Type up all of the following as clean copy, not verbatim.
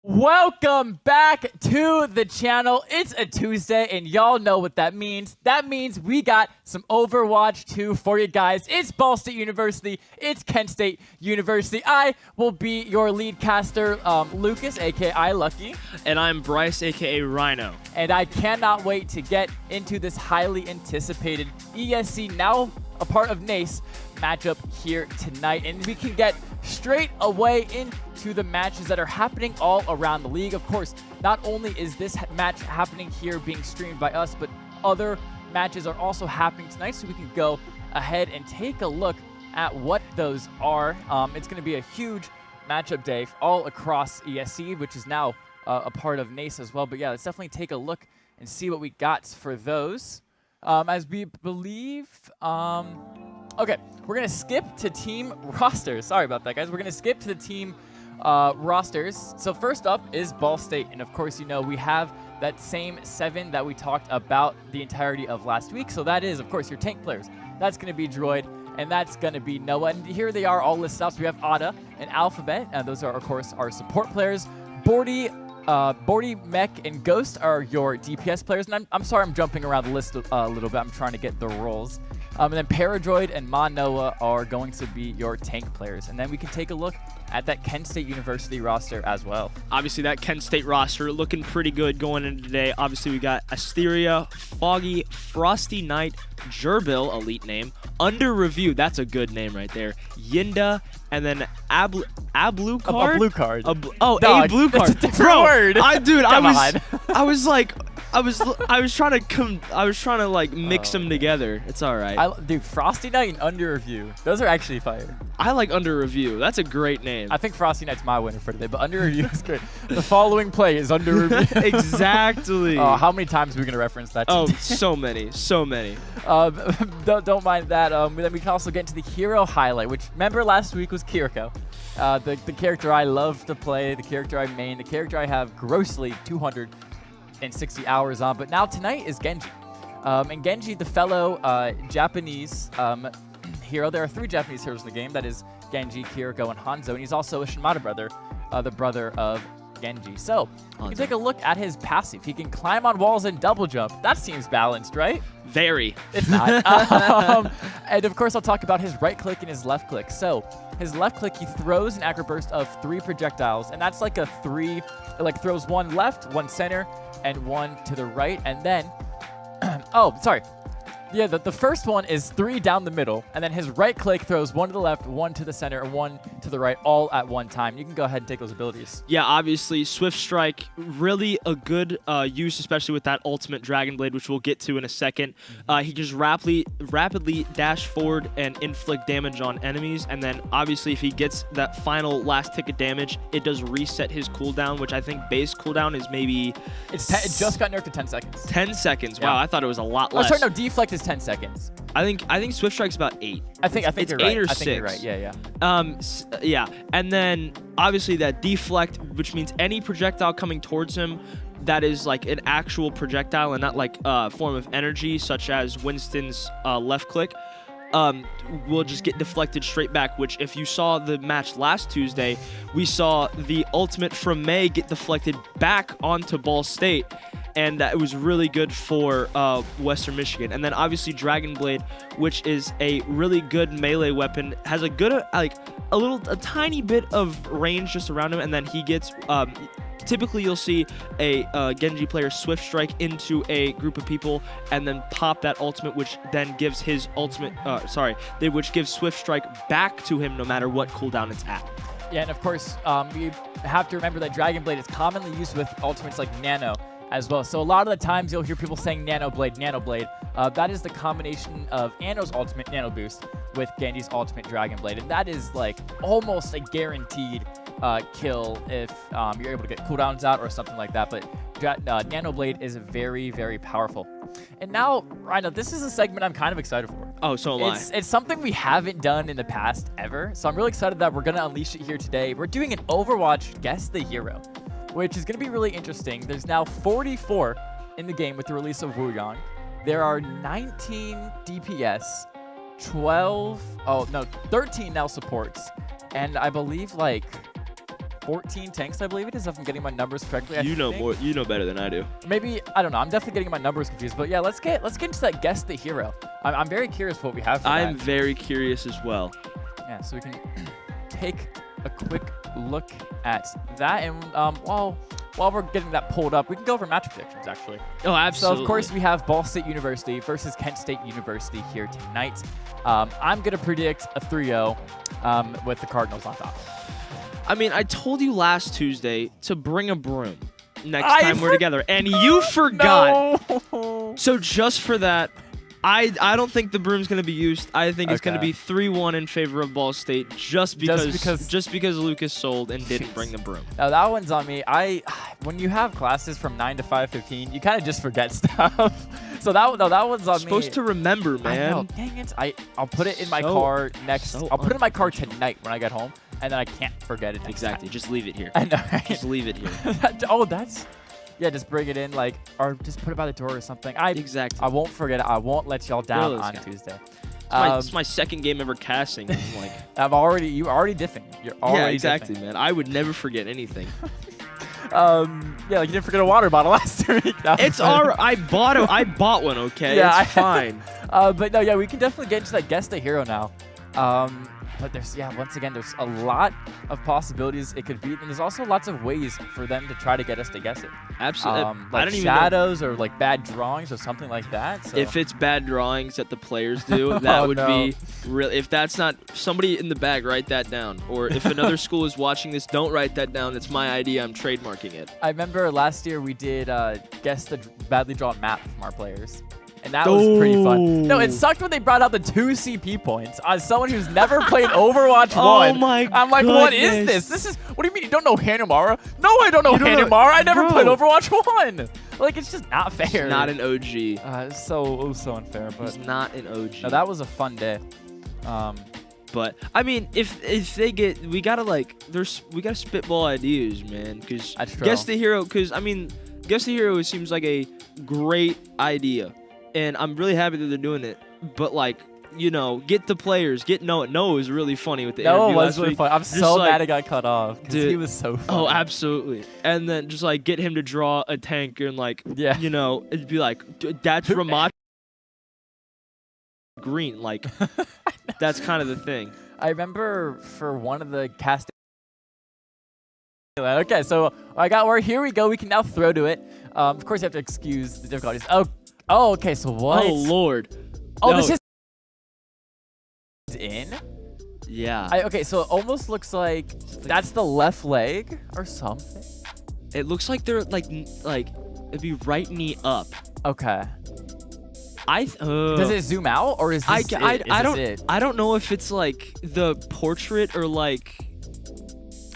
Welcome back to the channel. It's a Tuesday, and y'all know what that means. That means we got some Overwatch 2 for you guys. It's Ball State University. It's Kent State University. I will be your lead caster, Lucas, a.k.a. Lucky. And I'm Bryce, a.k.a. Rhino. And I cannot wait to get into this highly anticipated ESC, now a part of NACE, matchup here tonight. And we can get straight away into the matches that are happening all around the league. Of course, not only is this match happening here being streamed by us, but other matches are also happening tonight, so we can go ahead and take a look at what those are. It's going to be a huge matchup day all across ESC, which is now a part of NACE as well. But yeah, let's definitely take a look and see what we got for those. As we believe, okay, we're going to skip to team rosters. Sorry about that, guys. We're going to skip to the team rosters. So first up is Ball State. And of course, you know, we have that same 7 that we talked about the entirety of last week. So that is, of course, your tank players. That's going to be Droid, and that's going to be Noah. And here they are all listed out. So we have Ada and Alphabet. And those are, of course, our support players. Bordy, Mech, and Ghost are your DPS players. And I'm sorry I'm jumping around the list a little bit. I'm trying to get the roles. And then Paradroid and Noah are going to be your tank players. And then we can take a look at that Kent State University roster as well. Obviously, that Kent State roster looking pretty good going into today. Obviously, we got Asteria, Foggy, Frosty Knight, Gerbil, elite name, Under Review, that's a good name right there, Yinda, and then A Blue Card? A blue card. A blue card. That's a different word. I was like, I was trying to like mix them together. It's all right. Dude, Frosty Knight and Under Review. Those are actually fire. I like Under Review. That's a great name. I think Frosty Knight's my winner for today, but Under Review is great. The following play is Under Review. Exactly. How many times are we going to reference that today? Oh, so many. So many. Don't mind that. Then we can also get into the hero highlight, which, remember last week was Kiriko. The character I love to play, the character I main, the character I have grossly 260 hours on. But now tonight is Genji. And Genji, the fellow Japanese hero. There are 3 Japanese heroes in the game. That is Genji, Kiriko, and Hanzo. And he's also a Shimada brother, the brother of Genji. So, you can take a look at his passive. He can climb on walls and double jump. That seems balanced, right? Very. It's not. And of course, I'll talk about his right click and his left click. So, his left click, he throws an accurate burst of 3 projectiles. And that's like a 3, it like throws 1 left, 1 center, and 1 to the right. And then, oh, sorry. Yeah, the first one is 3 down the middle, and then his right click throws 1 to the left, 1 to the center, and 1 to the right, all at one time. You can go ahead and take those abilities. Yeah, obviously, Swift Strike, really a good use, especially with that ultimate Dragon Blade, which we'll get to in a second. He can just rapidly dash forward and inflict damage on enemies, and then obviously if he gets that final last tick of damage, it does reset his cooldown, which I think base cooldown is maybe... It just got nerfed to 10 seconds. 10 seconds. Wow, yeah. I thought it was a lot less. Oh, sorry, no, deflect is 10 seconds. I think Swift Strike's about 8. I think it's you're 8 right. or I 6. think you're right. Yeah. Yeah. And then obviously that deflect, which means any projectile coming towards him that is like an actual projectile and not like a form of energy, such as Winston's left click, will just get deflected straight back, which if you saw the match last Tuesday, we saw the ultimate from May get deflected back onto Ball State. And it was really good for Western Michigan. And then obviously Dragon Blade, which is a really good melee weapon, has a good a tiny bit of range just around him, and then he gets typically you'll see a Genji player Swift Strike into a group of people and then pop that ultimate, which then gives his ultimate which gives Swift Strike back to him no matter what cooldown it's at. Yeah, and of course you have to remember that Dragon Blade is commonly used with ultimates like Nano as well. So a lot of the times you'll hear people saying Nano Blade. That is the combination of Ano's ultimate Nano Boost with Genji's ultimate Dragon Blade. And that is like almost a guaranteed kill if you're able to get cooldowns out or something like that. But Nano Blade is very, very powerful. And now, Rhino, this is a segment I'm kind of excited for. Oh, so am I. It's something we haven't done in the past ever. So I'm really excited that we're going to unleash it here today. We're doing an Overwatch Guess the Hero, which is going to be really interesting. There's now 44 in the game with the release of Wu Yang. There are 19 DPS, 13 now supports, and I believe like 14 tanks, I believe it is, if I'm getting my numbers correctly. You know better than I do. Maybe, I don't know. I'm definitely getting my numbers confused. But yeah, let's get into that Guess the Hero. I'm very curious what we have for I'm very curious as well. Yeah, so we can take a quick look at that. And while we're getting that pulled up, we can go over match predictions, actually. Oh, absolutely. So, of course, we have Ball State University versus Kent State University here tonight. I'm going to predict a 3-0 with the Cardinals on top. I mean, I told you last Tuesday to bring a broom. next time we're together. And you forgot. No. So just for that, I don't think the broom's going to be used. I think it's going to be 3-1 in favor of Ball State just because Lucas sold and didn't bring the broom. Now that one's on me. When you have classes from 9 to 5:15, you kind of just forget stuff. So that one's on me. Supposed to remember, man. I know. Dang it. I'll put it in my car next. I'll put it in my car tonight when I get home, and then I can't forget it. Exactly. Just leave it here. I know. Right? Just leave it here. Yeah, just bring it in, or just put it by the door or something. Exactly. I won't forget it. I won't let y'all down on Tuesday. It's my second game ever casting. Like, you're already diffing. You're already exactly, diffing. man. I would never forget anything. Like you didn't forget a water bottle last week. It's alright. I bought one. Okay. Yeah, it's fine. But no, yeah, we can definitely get into that guess the hero now. But once again, there's a lot of possibilities it could be, and there's also lots of ways for them to try to get us to guess it. Absolutely. Like I don't even shadows or like bad drawings or something like that. So. If it's bad drawings that the players do, that would be real. If that's not somebody in the back, write that down. Or if another school is watching this, don't write that down. It's my idea. I'm trademarking it. I remember last year we did guess the badly drawn map from our players. And that was pretty fun. No, it sucked when they brought out the 2 CP points. As someone who's never played Overwatch 1, I'm like, what is this? What do you mean you don't know Hanamara? No, I don't know Hanamara. I never played Overwatch 1. Like, it's just not fair. He's not an OG. It's so unfair. But he's not an OG. No, that was a fun day. But I mean, if they get, we gotta spitball ideas, man. Because guess the hero. Because I mean, guess the hero seems like a great idea. And I'm really happy that they're doing it. But, like, get the players. Get Noah. Noah was really funny with the interview was really funny. I'm so mad it got cut off. Dude, he was so funny. Oh, absolutely. And then just, like, get him to draw a tank and, like, it'd be like, that's Ramat green. Like, that's kind of the thing. I remember for one of the casting. Okay, so here we go. We can now throw to it. Of course, you have to excuse the difficulties. Oh, okay, so what? Oh, Lord. Oh, this is in? Yeah. Okay, so it almost looks like that's the left leg or something. It looks like they're, like it'd be right knee up. Okay. Does it zoom out, or is this I don't know if it's, like, the portrait or, like...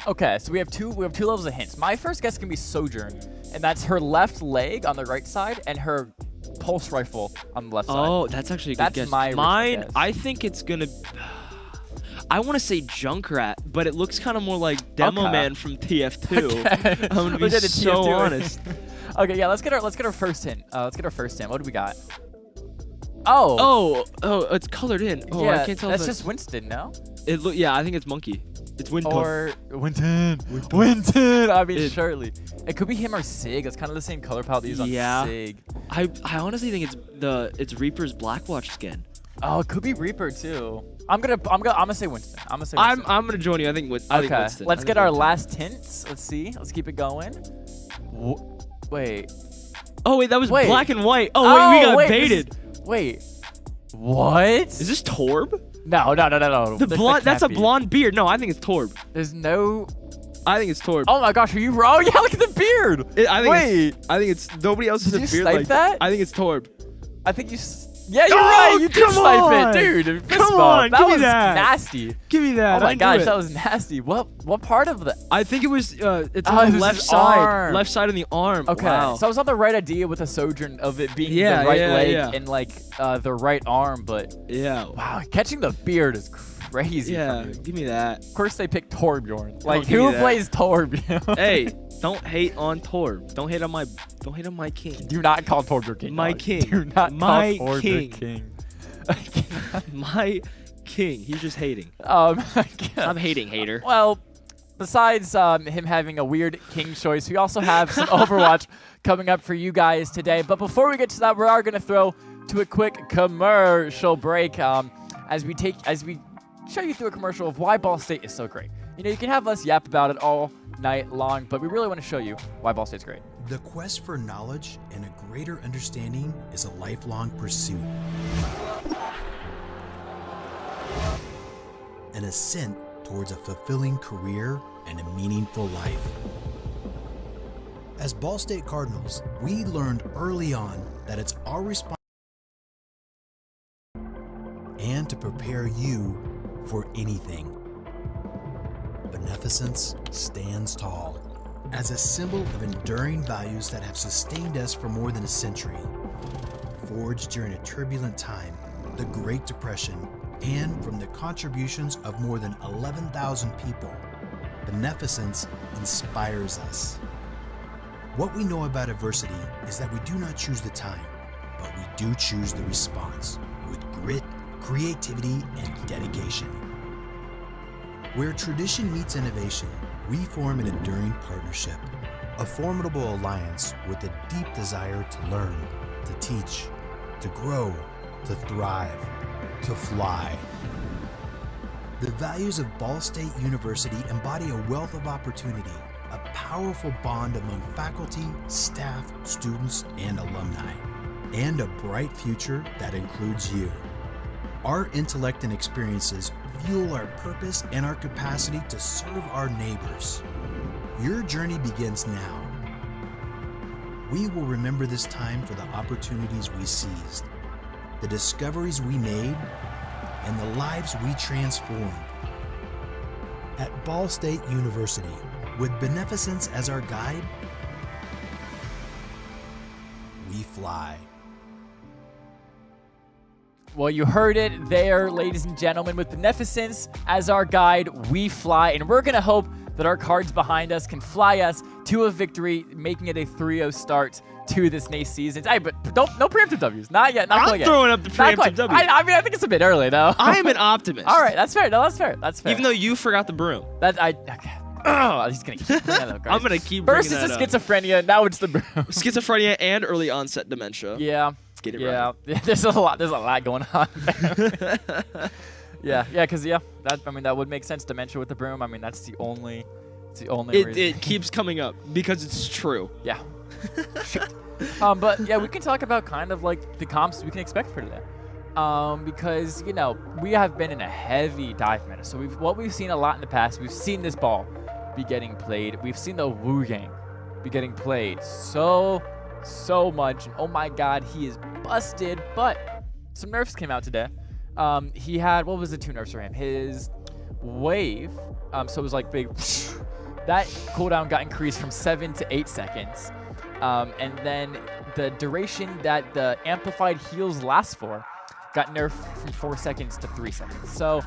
Okay, so we have two levels of hints. My first guess can be Sojourn, and that's her left leg on the right side and her pulse rifle on the left side. Oh, that's actually a good guess. That's mine. Guess. I think it's gonna. I want to say Junkrat, but it looks kind of more like Demo Man from TF2. Okay. I'm gonna be so honest. Okay, yeah, let's get our first hint. Let's get our first hint. What do we got? Oh, it's colored in. Oh, yeah, I can't tell. That's just Winston, no? Yeah, I think it's Monkey. It's Winton. Or Winton. I mean, surely. It could be him or Sig. It's kind of the same color palette they use on Sig. I honestly think it's Reaper's Blackwatch skin. Oh, it could be Reaper too. I'm gonna say Winston. I'm gonna join you. I think Winston. Let's get our last hints. Let's see. Let's keep it going. Wait. Oh wait, that was black and white. Oh wait, we got baited. Wait. What? Is this Torb? No. The blonde. That's a blonde beard. No, I think it's Torb. There's no. I think it's Torb. Oh my gosh, are you wrong? Yeah, look at the beard. I think it's nobody else has a beard like that. I think it's Torb. I think you. Yeah, you're right. You did snipe it, dude. Come on, that was that. nasty. Give me that. Oh my gosh, that was nasty. What part of the? I think it was. It's on the left side. Arm. Left side of the arm. Okay, wow. so I was on the right idea with a Sojourn of it being the right leg and like the right arm, but wow, catching the beard is crazy. Yeah, give me that. Of course, they picked Torbjorn. Like who plays Torbjorn? Hey. Don't hate on Torb. Don't hate on my king. Do not call Torbjorn king. My king. Do not call Torbjorn king. My king. He's just hating. I'm hating, hater. Well, besides him having a weird king choice, we also have some Overwatch coming up for you guys today. But before we get to that, we are going to throw to a quick commercial break as we show you through a commercial of why Ball State is so great. You know, you can have us yap about it all night long, but we really want to show you why Ball State's great. The quest for knowledge and a greater understanding is a lifelong pursuit. An ascent towards a fulfilling career and a meaningful life. As Ball State Cardinals, we learned early on that it's our responsibility and to prepare you for anything. Beneficence stands tall as a symbol of enduring values that have sustained us for more than a century. Forged during a turbulent time, the Great Depression, and from the contributions of more than 11,000 people, beneficence inspires us. What we know about adversity is that we do not choose the time, but we do choose the response with grit, creativity, and dedication. Where tradition meets innovation, we form an enduring partnership, a formidable alliance with a deep desire to learn, to teach, to grow, to thrive, to fly. The values of Ball State University embody a wealth of opportunity, a powerful bond among faculty, staff, students, and alumni, and a bright future that includes you. Our intellect and experiences fuel our purpose and our capacity to serve our neighbors. Your journey begins now. We will remember this time for the opportunities we seized, the discoveries we made, and the lives we transformed. At Ball State University, with beneficence as our guide, we fly. Well, you heard it there, ladies and gentlemen. With beneficence as our guide, we fly. And we're going to hope that our cards behind us can fly us to a victory, making it a 3-0 start to this next season. Hey, but no preemptive W's. Not yet. Not quite yet. I'm throwing up the preemptive W. I mean, I think it's a bit early, though. I am an optimist. All right, that's fair. No, that's fair. That's fair. Even though you forgot the broom. Okay. Oh, he's going to keep bringing that up, guys. I'm going to keep bringing First that it's up. the schizophrenia, now it's the broom. Schizophrenia and early onset dementia. Yeah. Get it right. right. There's a lot going on. Because that would make sense. Dementia with the broom. I mean, that's the only reason. It keeps coming up because it's true. Yeah. Shoot. But yeah, we can talk about kind of like the comps we can expect for today. Because we have been in a heavy dive meta. So what we've seen a lot in the past. We've seen this ball be getting played. We've seen the Wu Gang be getting played so much, and oh my god, he is busted. But some nerfs came out today. He had, what was the 2 nerfs for him? His wave, so it was like big, that cooldown got increased from 7 to 8 seconds. And then the duration that the amplified heals last for got nerfed from 4 seconds to 3 seconds. So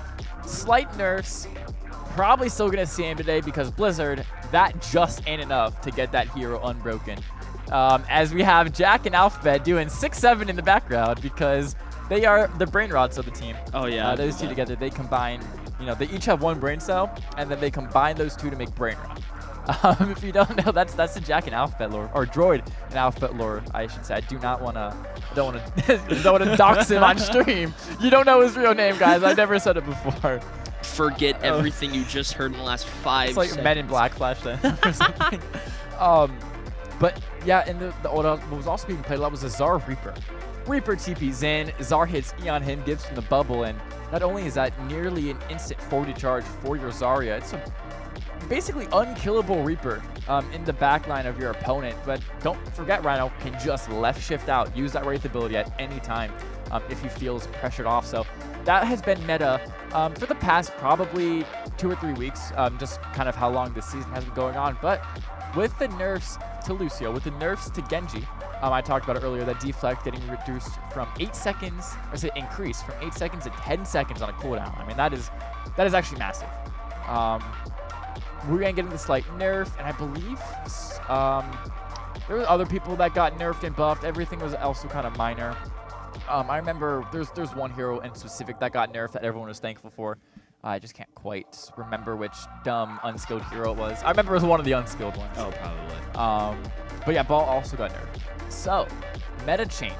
slight nerfs. Probably still going to see him today because Blizzard, that just ain't enough to get that hero unbroken. As we have Jack and Alphabet doing 6-7 in the background because they are the brain rods of the team. Oh, yeah. Those two together, they combine, they each have 1 brain cell, and then they combine those 2 to make brain rod. If you don't know, that's the Jack and Alphabet lore, or Droid and Alphabet lore, I should say. I don't want to dox him on stream. You don't know his real name, guys. I've never said it before. Forget everything you just heard in the last 5 seconds. It's like Men in Black flash then or something. But yeah, and what was also being played a lot was the Zar Reaper. Reaper TPs in, Zar hits E on him, gives him the bubble, and not only is that nearly an instant 40 charge for your Zarya, it's a basically unkillable Reaper in the backline of your opponent. But don't forget, Rhino can just left shift out, use that Wraith ability at any time if he feels pressured off. So that has been meta for the past probably 2 or 3 weeks, just kind of how long this season has been going on. But with the nerfs to Lucio, with the nerfs to Genji, I talked about it earlier, that deflect getting reduced from 8 seconds, or say increased from 8 seconds to 10 seconds on a cooldown. I mean, that is actually massive. We're getting the slight nerf, and I believe there were other people that got nerfed and buffed. Everything was also kind of minor. I remember there's one hero in specific that got nerfed that everyone was thankful for. I just can't quite remember which dumb unskilled hero it was. I remember it was one of the unskilled ones. Oh, probably. But yeah, Ball also got nerfed. So, meta change.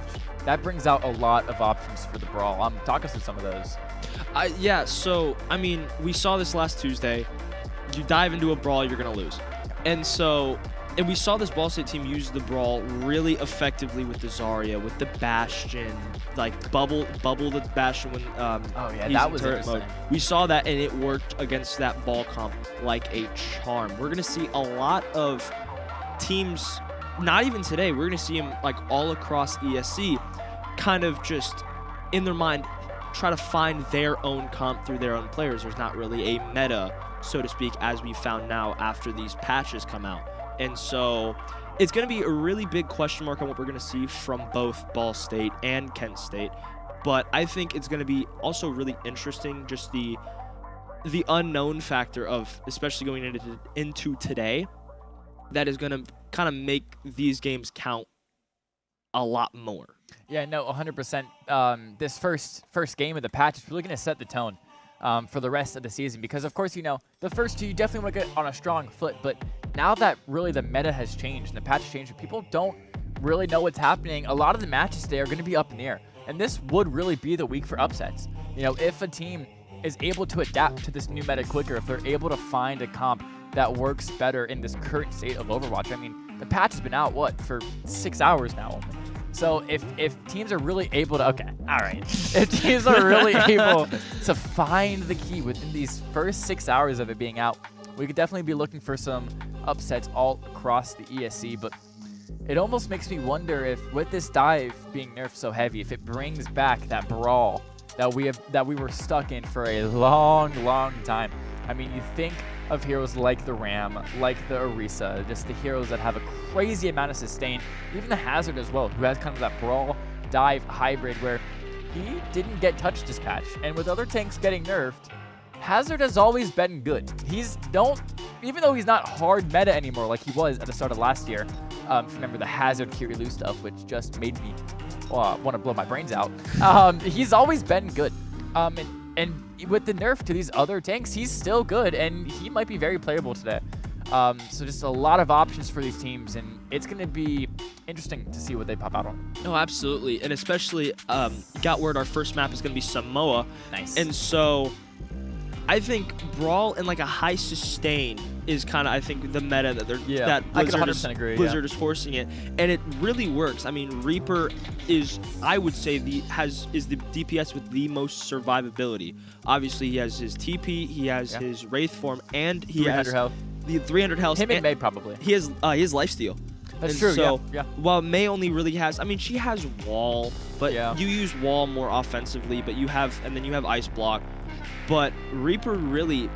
That brings out a lot of options for the Brawl. Talk us through some of those. Yeah, so, I mean, we saw this last Tuesday. You dive into a Brawl, you're going to lose. And we saw this Ball State team use the Brawl really effectively with the Zarya, with the Bastion, like bubble the Bastion when that was turret mode. We saw that, and it worked against that Ball comp like a charm. We're going to see a lot of teams not even today, we're going to see him like all across ESC kind of just in their mind try to find their own comp through their own players. There's not really a meta, so to speak, as we found now after these patches come out. And so it's going to be a really big question mark on what we're going to see from both Ball State and Kent State. But I think it's going to be also really interesting, just the unknown factor of, especially going into today, that is going to kind of make these games count a lot more. Yeah, no, 100%. This first game of the patch is really going to set the tone for the rest of the season because, of course, you know, the first two you definitely want to get on a strong foot, but now that really the meta has changed and the patch has changed, people don't really know what's happening. A lot of the matches today are going to be up in the air, and this would really be the week for upsets. You know, if a team is able to adapt to this new meta quicker, if they're able to find a comp that works better in this current state of Overwatch. I mean, the patch has been out, what, for 6 hours now only. So if teams are really able to, okay, all right. If teams are really able to find the key within these first 6 hours of it being out, we could definitely be looking for some upsets all across the ESC, but it almost makes me wonder if with this dive being nerfed so heavy, if it brings back that brawl that we were stuck in for a long time. I mean, you think of heroes like the Ram, like the Orisa, just the heroes that have a crazy amount of sustain, even the Hazard as well, who has kind of that brawl dive hybrid where he didn't get touched this patch. And with other tanks getting nerfed, Hazard has always been good. Even though he's not hard meta anymore like he was at the start of last year, remember the Hazard Kirilu stuff, which just made me want to blow my brains out. He's always been good. And with the nerf to these other tanks, he's still good, and he might be very playable today. So just a lot of options for these teams, and it's going to be interesting to see what they pop out on. Oh, absolutely. And especially, got word our first map is going to be Samoa. Nice. And so I think Brawl and like a high sustain is kind of, I think, the meta that that Blizzard is forcing it, and it really works. I mean, Reaper is, I would say, is the DPS with the most survivability. Obviously, he has his TP, he has his Wraith form, and he has health. The 300 health. Him and May probably. He has lifesteal. That's and true. So, yeah. while May only really has, I mean, she has wall, but you use wall more offensively. But and then you have ice block. But Reaper really,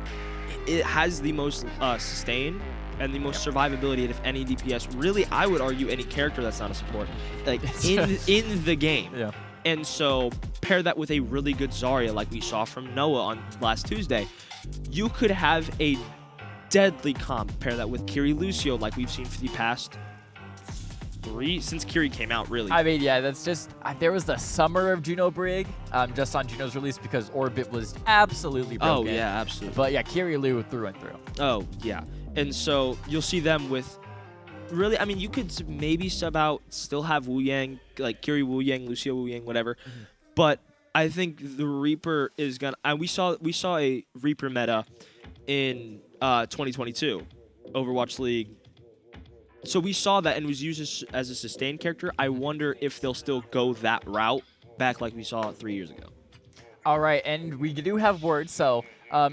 it has the most sustain and the most survivability out of any DPS. Really, I would argue any character that's not a support, like in the game. Yeah. And so pair that with a really good Zarya, like we saw from Noah on last Tuesday, you could have a deadly comp. Pair that with Kiri Lucio, like we've seen for the past 3 since Kiri came out, really. I mean, yeah, that's just, there was the summer of Juno Brig, just on Juno's release because Orbit was absolutely broken. Oh, yeah, absolutely. But yeah, Kiri Lu through and through. Oh, yeah. And so you'll see them with, really, I mean, you could maybe sub out, still have Wu Yang, like Kiri Wu Yang, Lucio Wu Yang, whatever. Mm-hmm. But I think the Reaper is going to, and we saw a Reaper meta in 2022, Overwatch League. So we saw that and was used as a sustained character. I wonder if they'll still go that route back like we saw 3 years ago. All right, and we do have word. So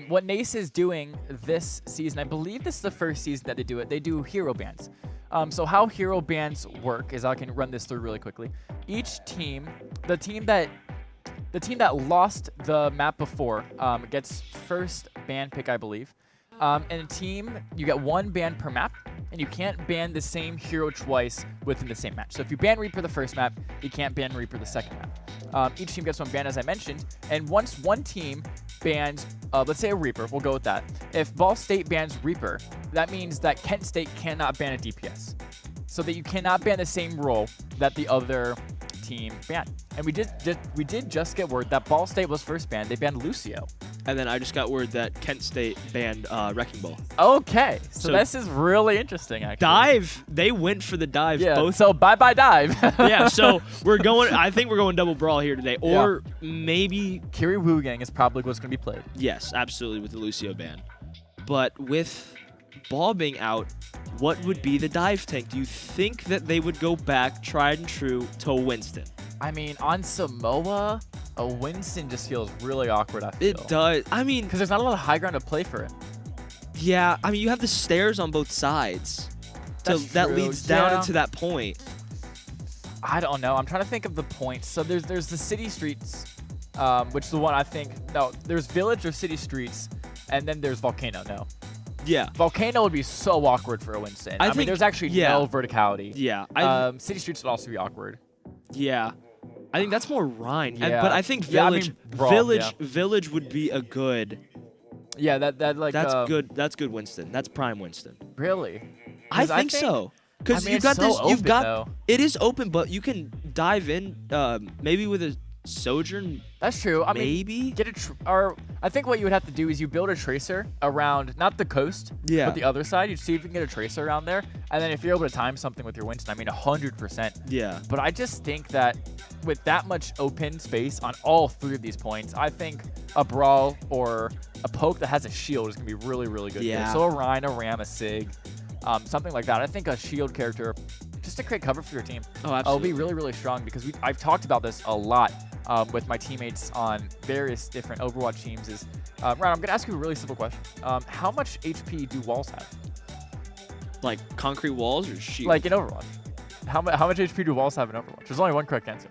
what NACE is doing this season, I believe this is the first season that they do it. They do hero bans. So how hero bans work is, I can run this through really quickly. Each team, the team that lost the map before gets first ban pick, I believe. And a team, you get 1 ban per map, and you can't ban the same hero twice within the same match. So if you ban Reaper the first map, you can't ban Reaper the second map. Each team gets 1 ban, as I mentioned, and once one team bans, let's say a Reaper, we'll go with that. If Ball State bans Reaper, that means that Kent State cannot ban a DPS. So that you cannot ban the same role that the other team banned. And we did just get word that Ball State was first banned. They banned Lucio. And then I just got word that Kent State banned Wrecking Ball. Okay, so this is really interesting, actually. Dive, they went for the dive. Yeah, both. So bye-bye dive. Yeah, so I think we're going double brawl here today. Or maybe Kiri Wu Gang is probably what's going to be played. Yes, absolutely, with the Lucio ban. But with Ball being out, what would be the dive tank? Do you think that they would go back, tried and true, to Winston? I mean, on Samoa, a Winston just feels really awkward, I feel. It does. I mean, because there's not a lot of high ground to play for it. Yeah, I mean, you have the stairs on both sides. that leads down into that point. I don't know. I'm trying to think of the points. So there's the city streets, which is the one I think. No, there's village or city streets, and then there's volcano. No. Yeah. Volcano would be so awkward for a Winston. I mean, there's actually no verticality. Yeah. City streets would also be awkward. Yeah. I think that's more Rhine. Yeah. But I think Village would be a good. Yeah, that's good. That's good Winston. That's prime Winston. Really? I think so. Because you've got this. You've got. Though. It is open, but you can dive in. Maybe with a Sojourn. That's true. I mean, get or I think what you would have to do is you build a tracer around not the coast, but the other side. You see if you can get a tracer around there, and then if you're able to time something with your Winston, I mean 100%. Yeah. But I just think that with that much open space on all 3 of these points, I think a Brawl or a Poke that has a shield is gonna be really, really good. Yeah. So a Rhine, a Ram, a Sig, something like that. I think a shield character, just to create cover for your team, will be really, really strong because I've talked about this a lot. With my teammates on various different Overwatch teams is, Ryan, I'm going to ask you a really simple question. How much HP do walls have? Like concrete walls or shield? Like in Overwatch. How much HP do walls have in Overwatch? There's only one correct answer.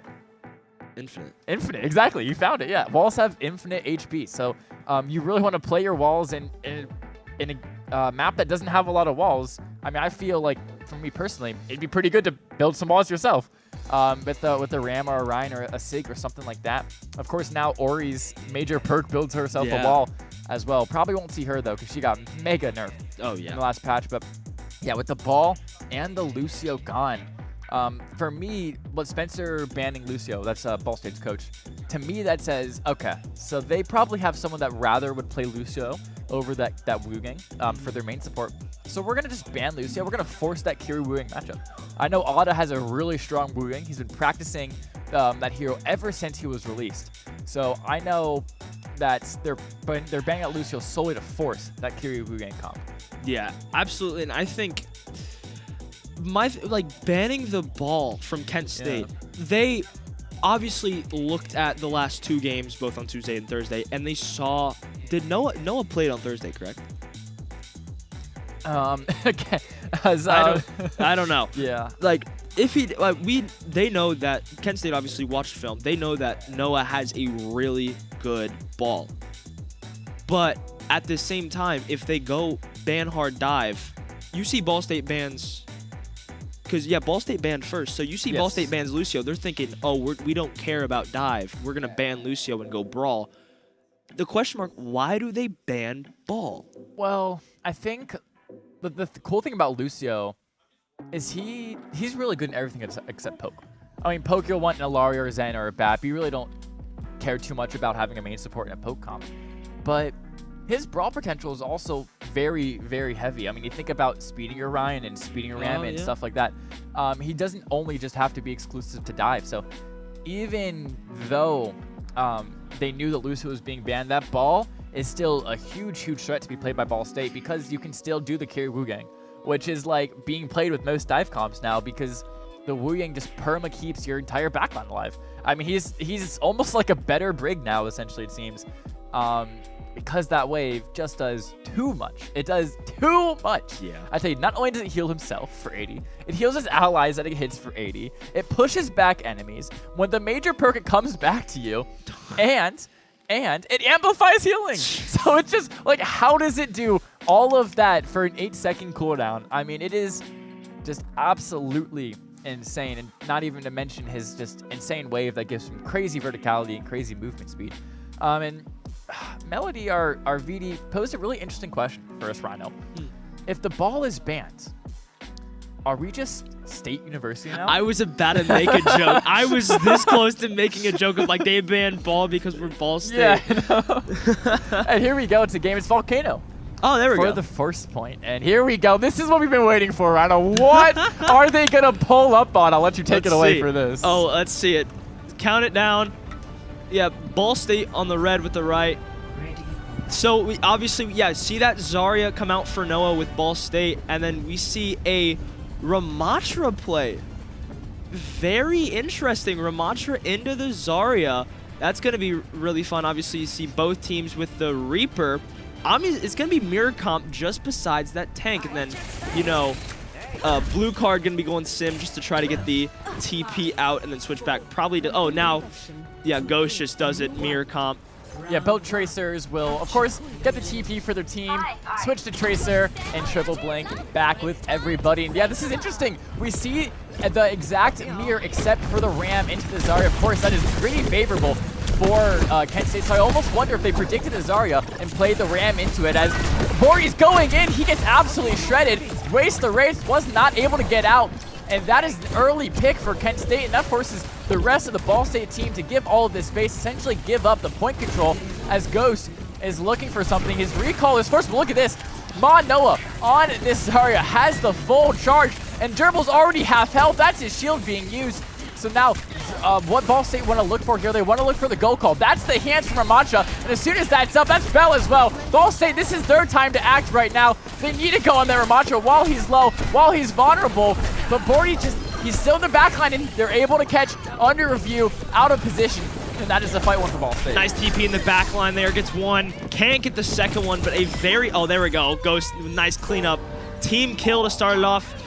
Infinite. Infinite, exactly. You found it, yeah. Walls have infinite HP. So you really want to play your walls in a map that doesn't have a lot of walls. I mean, I feel like, for me personally, it'd be pretty good to build some walls yourself. With a Ram or a Rhine or a Sig or something like that. Of course, now Ori's major perk builds herself a wall as well. Probably won't see her, though, because she got mega nerfed in the last patch. But, yeah, with the ball and the Lucio gone, for me, what Spencer banning Lucio, that's Ball State's coach, to me that says, okay, so they probably have someone that rather would play Lucio over that Wu Gang for their main support. So we're going to just ban Lucio. We're going to force that Kiri Wu Gang matchup. I know Otta has a really strong Wu Gang. He's been practicing that hero ever since he was released. So I know that they're banning out Lucio solely to force that Kiri Wu Gang comp. Yeah, absolutely. And I think banning the ball from Kent State, they obviously looked at the last 2 games, both on Tuesday and Thursday, and they saw. Did Noah played on Thursday, correct? Again, I don't know. Yeah. Like if they know that Kent State obviously watched film. They know that Noah has a really good ball. But at the same time, if they go ban hard dive, you see Ball State bans. Because, Ball State banned first. So you see Ball State bans Lucio. They're thinking, we don't care about dive. We're going to ban Lucio and go Brawl. The question mark, why do they ban Ball? Well, I think the cool thing about Lucio is he's really good in everything except Poke. I mean, Poke you'll want an Alaria or Zen or a Bat, but you really don't care too much about having a main support in a Poke comp. But his Brawl potential is also very, very heavy. I mean, you think about speeding your Ryan and speeding your Ram and stuff like that. He doesn't only just have to be exclusive to dive. So even though they knew that Lucio was being banned, that Ball is still a huge, huge threat to be played by Ball State because you can still do the Kiri Wu Gang, which is like being played with most dive comps now because the Wu Yang just perma keeps your entire backline alive. I mean, he's almost like a better Brig now, essentially, it seems. Because that wave just does too much. It does too much. Yeah. I tell you, not only does it heal himself for 80, it heals his allies that it hits for 80. It pushes back enemies. When the major perk, it comes back to you. And it amplifies healing. So it's just, like, how does it do all of that for an 8-second cooldown? I mean, it is just absolutely insane. And not even to mention his just insane wave that gives him crazy verticality and crazy movement speed. And Melody, our VD, posed a really interesting question for us, Rhino. If the Ball is banned, are we just State University now? I was about to make a joke. I was this close to making a joke of like they banned Ball because we're Ball State. Yeah, I know. And here we go. It's a game. It's Volcano. Oh, there we go. For the first point. And here we go. This is what we've been waiting for, Rhino. What are they going to pull up on? I'll let you take it away for this. Oh, let's see it. Count it down. Yeah, Ball State on the red with the right. So we obviously, see that Zarya come out for Noah with Ball State, and then we see a Ramatra play. Very interesting. Ramatra into the Zarya. That's going to be really fun. Obviously, you see both teams with the Reaper. It's going to be mirror comp just besides that tank. And then, Blue card going to be going sim just to try to get the TP out and then switch back. Probably to, oh, now, yeah, Ghost just does it, mirror comp. Yeah, both Tracers will, of course, get the TP for their team, switch to Tracer, and triple blink back with everybody. And yeah, this is interesting. We see the exact mirror except for the ram into the Zarya. Of course, that is pretty favorable for Kent State. So I almost wonder if they predicted the Zarya and played the ram into it. As Bordy's going in, he gets absolutely shredded. Wastes the race, was not able to get out. And that is an early pick for Kent State, and that forces the rest of the Ball State team to give all of this space, essentially give up the point control as Ghost is looking for something. His recall is first, but look at this. Noah on this Zarya has the full charge, and Gerbil's already half health. That's his shield being used. So now, what Ball State want to look for here, they want to look for the go call. That's the hands from Ramacha, and as soon as that's up, that's Bell as well. Ball State, this is their time to act right now. They need to go on that Ramacha while he's low, while he's vulnerable, but Bordy he's still in the backline, and they're able to catch under review, out of position, and that is a fight one for Ball State. Nice TP in the backline there, gets one. Can't get the second one, but a very, oh, there we go. Ghost, nice cleanup. Team kill to start it off.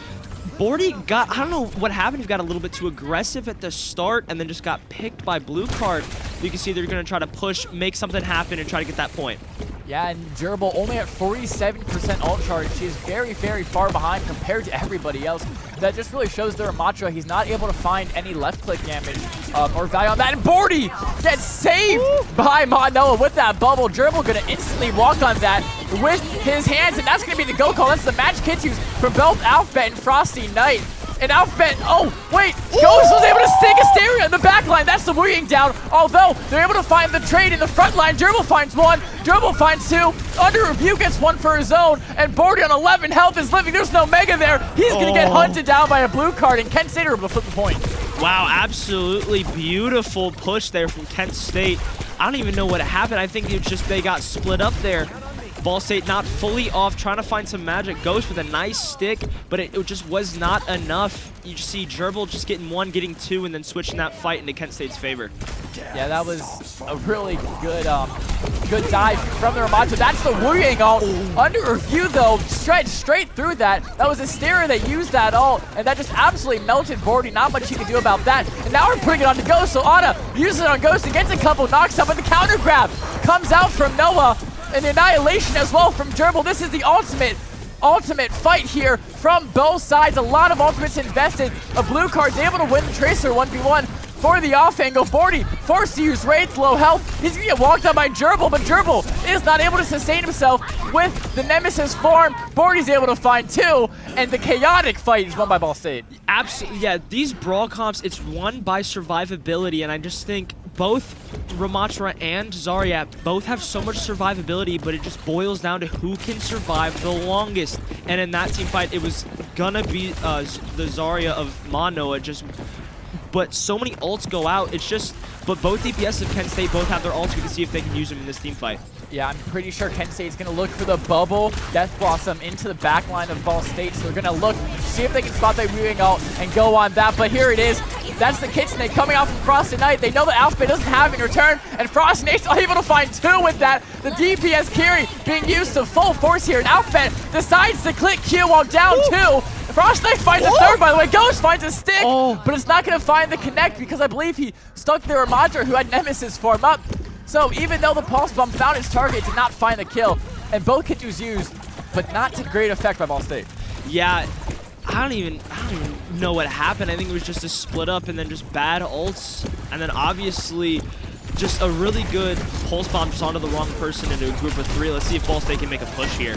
Bordy got, I don't know what happened, he got a little bit too aggressive at the start and then just got picked by Blue card. You can see they're going to try to push, make something happen, and try to get that point. Yeah, and Gerbil only at 47% ult charge. She is very, very far behind compared to everybody else. That just really shows the Ramacha. He's not able to find any left click damage or value on that. And Bordy gets saved by Noah with that bubble. Gerbil going to instantly walk on that with his hands, and that's going to be the go call. That's the match Kitsus from both Alphabet and Frosty Knight. And Alphabet, oh, wait, Ghost was able to stick Asteria in the back line. That's the worrying down. Although, they're able to find the trade in the front line. Gerbil finds one, Gerbil finds two. Under review gets one for his own. And Bordy on 11 health is living. There's no Mega there. He's going to get hunted down by a blue card, and Kent State are able to flip the point. Wow, absolutely beautiful push there from Kent State. I don't even know what happened. I think it's just they got split up there. Ball State not fully off, trying to find some magic. Ghost with a nice stick, but it just was not enough. You just see Gerbil just getting one, getting two, and then switching that fight into Kent State's favor. Yeah, that was a really good good dive from the Ramacha. That's the Wu-Yang ult. Under review, though, stretched straight through that. That was Asteria that used that ult, and that just absolutely melted Bordy. Not much you can do about that. And now we're putting it on to Ghost, so Ana uses it on Ghost and gets a couple knocks up, but the counter grab comes out from Noah. And annihilation as well from Gerbil. This is the ultimate fight here from both sides. A lot of ultimates invested. A blue card's able to win the Tracer 1v1 for the off angle. Bordy forced to use Wraith, low health. He's gonna get walked on by Gerbil, but Gerbil is not able to sustain himself with the Nemesis form. Bordy's able to find two, and the chaotic fight is won by Ball State. Absolutely, yeah, these brawl comps, it's won by survivability, and I just think both Ramatra and Zarya both have so much survivability, but it just boils down to who can survive the longest. And in that team fight, it was gonna be the Zarya of Noah, but so many ults go out. It's just, but both DPS of Kent State both have their ults. We can see if they can use them in this team fight. Yeah, I'm pretty sure Kent State's going to look for the bubble Death Blossom into the back line of Ball State. So they're going to look, see if they can spot that Wu-Yang ult and go on that. But here it is. That's the Kitsune coming out from Frosty Knight. They know that Alphabet doesn't have in return, and Frosty Knight's able to find two with that. The DPS carry being used to full force here, and Alphabet decides to click Q while down two. Frost Knight finds a third, by the way. Ghost finds a stick, but it's not going to find the connect because I believe he stuck the Ramacha who had Nemesis form up. So even though the Pulse Bomb found its target, it did not find the kill. And both Kitsus used, but not to great effect by Ball State. Yeah, I don't even know what happened. I think it was just a split up and then just bad ults. And then obviously just a really good Pulse Bomb just onto the wrong person into a group of three. Let's see if Ball State can make a push here.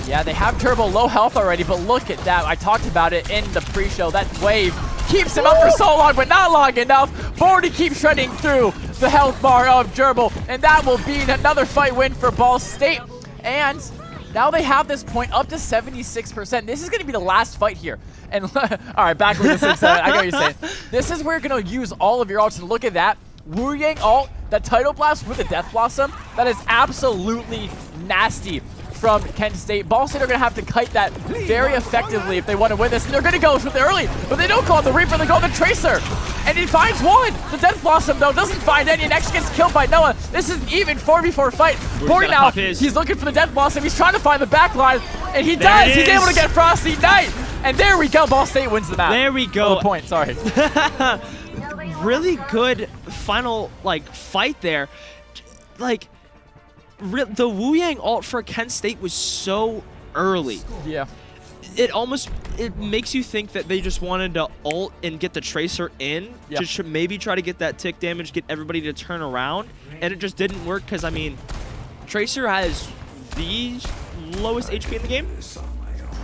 Yeah, they have Turbo low health already, but look at that. I talked about it in the pre-show. That wave keeps him up for so long, but not long enough. Bordy keeps shredding through the health bar of Gerbil, and that will be another fight win for Ball State. And now they have this point up to 76%. This is going to be the last fight here. And all right, back with the 6-7. I got what you're saying. This is where you're going to use all of your ults, and look at that. Wu-Yang ult, that Tidal Blast with the Death Blossom, that is absolutely nasty from Kent State. Ball State are going to have to kite that very effectively if they want to win this. And they're going to go with it early, but they don't call it the Reaper, they call it the Tracer. And he finds one. The Death Blossom, though, doesn't find any and actually gets killed by Noah. This is an even 4v4 fight. Bordy now, he's looking for the Death Blossom. He's trying to find the back line, and he does. He's able to get Frosty Knight. And there we go. Ball State wins the map. There we go. Oh, point. Sorry. Really good final fight there. Like the Wu Yang ult for Kent State was so early. Yeah. It makes you think that they just wanted to ult and get the Tracer in to maybe try to get that tick damage, get everybody to turn around, and it just didn't work because, I mean, Tracer has the lowest HP in the game?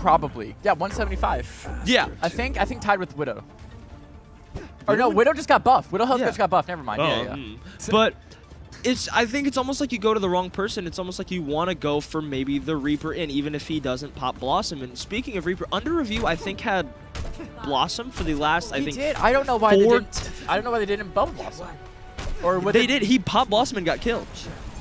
Probably. Yeah, 175. Yeah. I think tied with Widow. Or no, Widow just got buffed. Widow health just got buffed. Never mind. Yeah. But I think it's almost like you go to the wrong person. It's almost like you want to go for maybe the Reaper in, even if he doesn't pop Blossom. And speaking of Reaper, Under Review I think had Blossom for the last. He did. I don't know why they didn't. I don't know why they didn't buff Blossom. Or they did. He popped Blossom and got killed.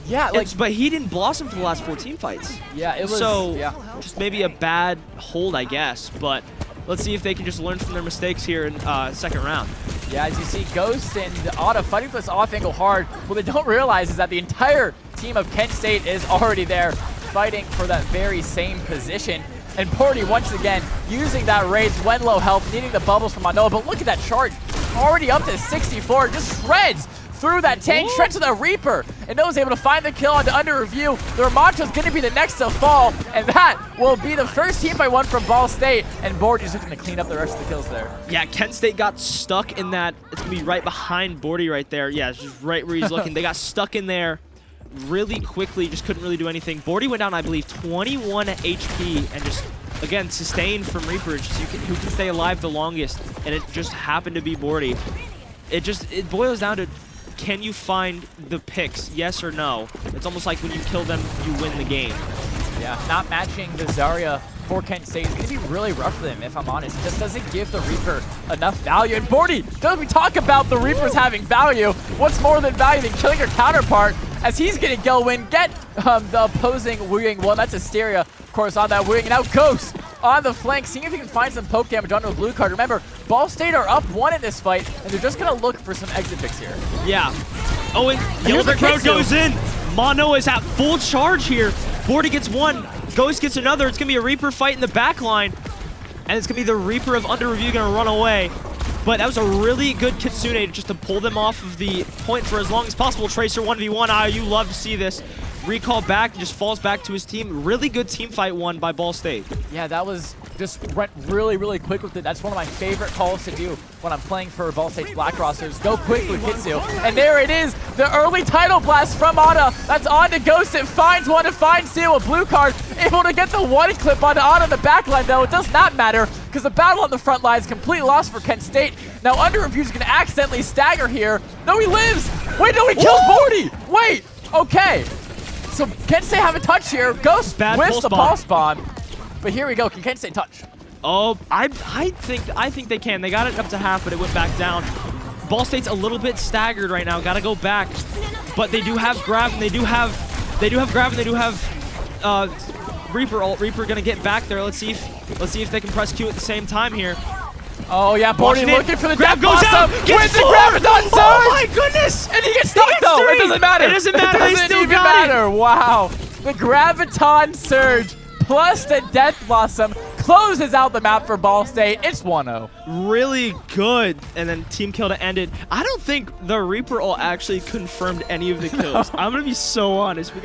Yeah, but he didn't Blossom for the last 14 fights. Yeah, it was. So just maybe a bad hold, I guess. But let's see if they can just learn from their mistakes here in second round. Yeah, as you see, Ghost and Otta fighting for this off angle hard. What they don't realize is that the entire team of Kent State is already there fighting for that very same position. And Porty once again using that rage when low health, needing the bubbles from Manoa. But look at that charge, already up to 64, just shreds through that tank, shreds to the Reaper, and Noah's able to find the kill onto Under Review. The Ramacho's going to be the next to fall, and that will be the first team fight one from Ball State, and Bordy's looking to clean up the rest of the kills there. Yeah, Kent State got stuck in that. It's going to be right behind Bordy right there. Yeah, it's just right where he's looking. They got stuck in there really quickly, just couldn't really do anything. Bordy went down, I believe, 21 HP, and just, again, sustained from Reaper. Just who can stay alive the longest, and it just happened to be Bordy. It boils down to, can you find the picks, yes or no? It's almost like when you kill them, you win the game. Yeah, not matching the Zarya for Kent State is going to be really rough for them, if I'm honest. It just doesn't give the Reaper enough value. And Bordy, don't we talk about the Reapers having value? What's more than value than killing your counterpart? As he's going to go in, get the opposing Wu Yang. Well, that's Hysteria, of course, on that Wu Yang. And now Ghost on the flank, seeing if he can find some poke damage onto a blue card. Remember, Ball State are up 1 in this fight, and they're just going to look for some exit picks here. Yeah. Oh, and Yellow Brick Road goes in. Mono is at full charge here. Bordy gets one. Ghost gets another. It's going to be a Reaper fight in the back line. And it's going to be the Reaper of Under Review going to run away. But that was a really good Kitsune just to pull them off of the point for as long as possible. Tracer 1v1. You love to see this. Recall back, just falls back to his team. Really good team fight won by Ball State. Yeah, that was just went really, really quick with it. That's one of my favorite calls to do when I'm playing for Ball State's Black rosters. Go quick with Kitsu. And there it is, the early title blast from Otta. That's on to Ghost. It finds one to find Steel, a blue card. Able to get the one clip onto Otta in the back line, though. It does not matter because the battle on the front line is complete loss for Kent State. Now, Under Review's going to accidentally stagger here. No, he lives. Wait, no, he kills Bordy. Wait, okay. So Kent State have a touch here. Ghost whiffs the pulse bomb. But here we go. Can Kent State touch? Oh, I think they can. They got it up to half, but it went back down. Ball State's a little bit staggered right now. Got to go back. But they do have grab, and they do have grab, and they do have Reaper ult. Reaper gonna get back there. Let's see if they can press Q at the same time here. Oh yeah, Bordy looking for the grab goes out. Wins the Graviton Surge! Oh my goodness! And he gets stuck though. It doesn't matter. It doesn't matter. It doesn't even matter. Wow. The Graviton Surge plus the Death Blossom closes out the map for Ball State. It's 1-0. Really good. And then team kill to end it. I don't think the Reaper ult actually confirmed any of the kills. I'm going to be so honest. We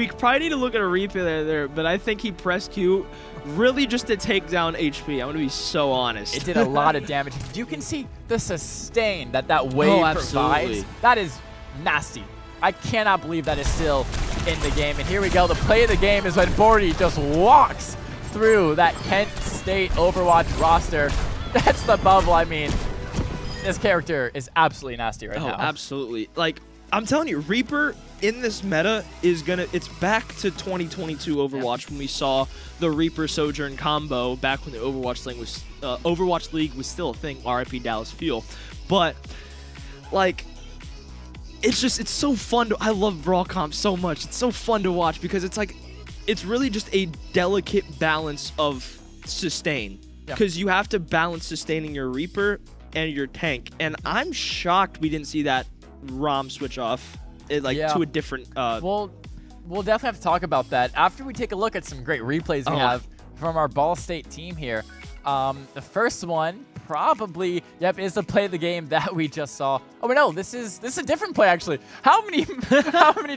probably need to look at a replay there, but I think he pressed Q really just to take down HP. I'm going to be so honest. It did a lot of damage. You can see the sustain that wave provides. That is nasty. I cannot believe that is still in the game. And here we go. The play of the game is when Bordy just walks through that Kent State Overwatch roster. That's the bubble. I mean, this character is absolutely nasty right now. Oh, absolutely. Like, I'm telling you, Reaper in this meta is it's back to 2022 Overwatch when we saw the Reaper Sojourn combo back when the Overwatch League was still a thing. RIP Dallas Fuel. But, like, it's so fun I love Brawl Comp so much. It's so fun to watch because it's really just a delicate balance of sustain. Because you have to balance sustaining your Reaper and your tank. And I'm shocked we didn't see that ROM switch off to a different... We'll definitely have to talk about that after we take a look at some great replays we have from our Ball State team here. The first one probably, yep, is the play of the game that we just saw. Oh no, this is a different play actually. How many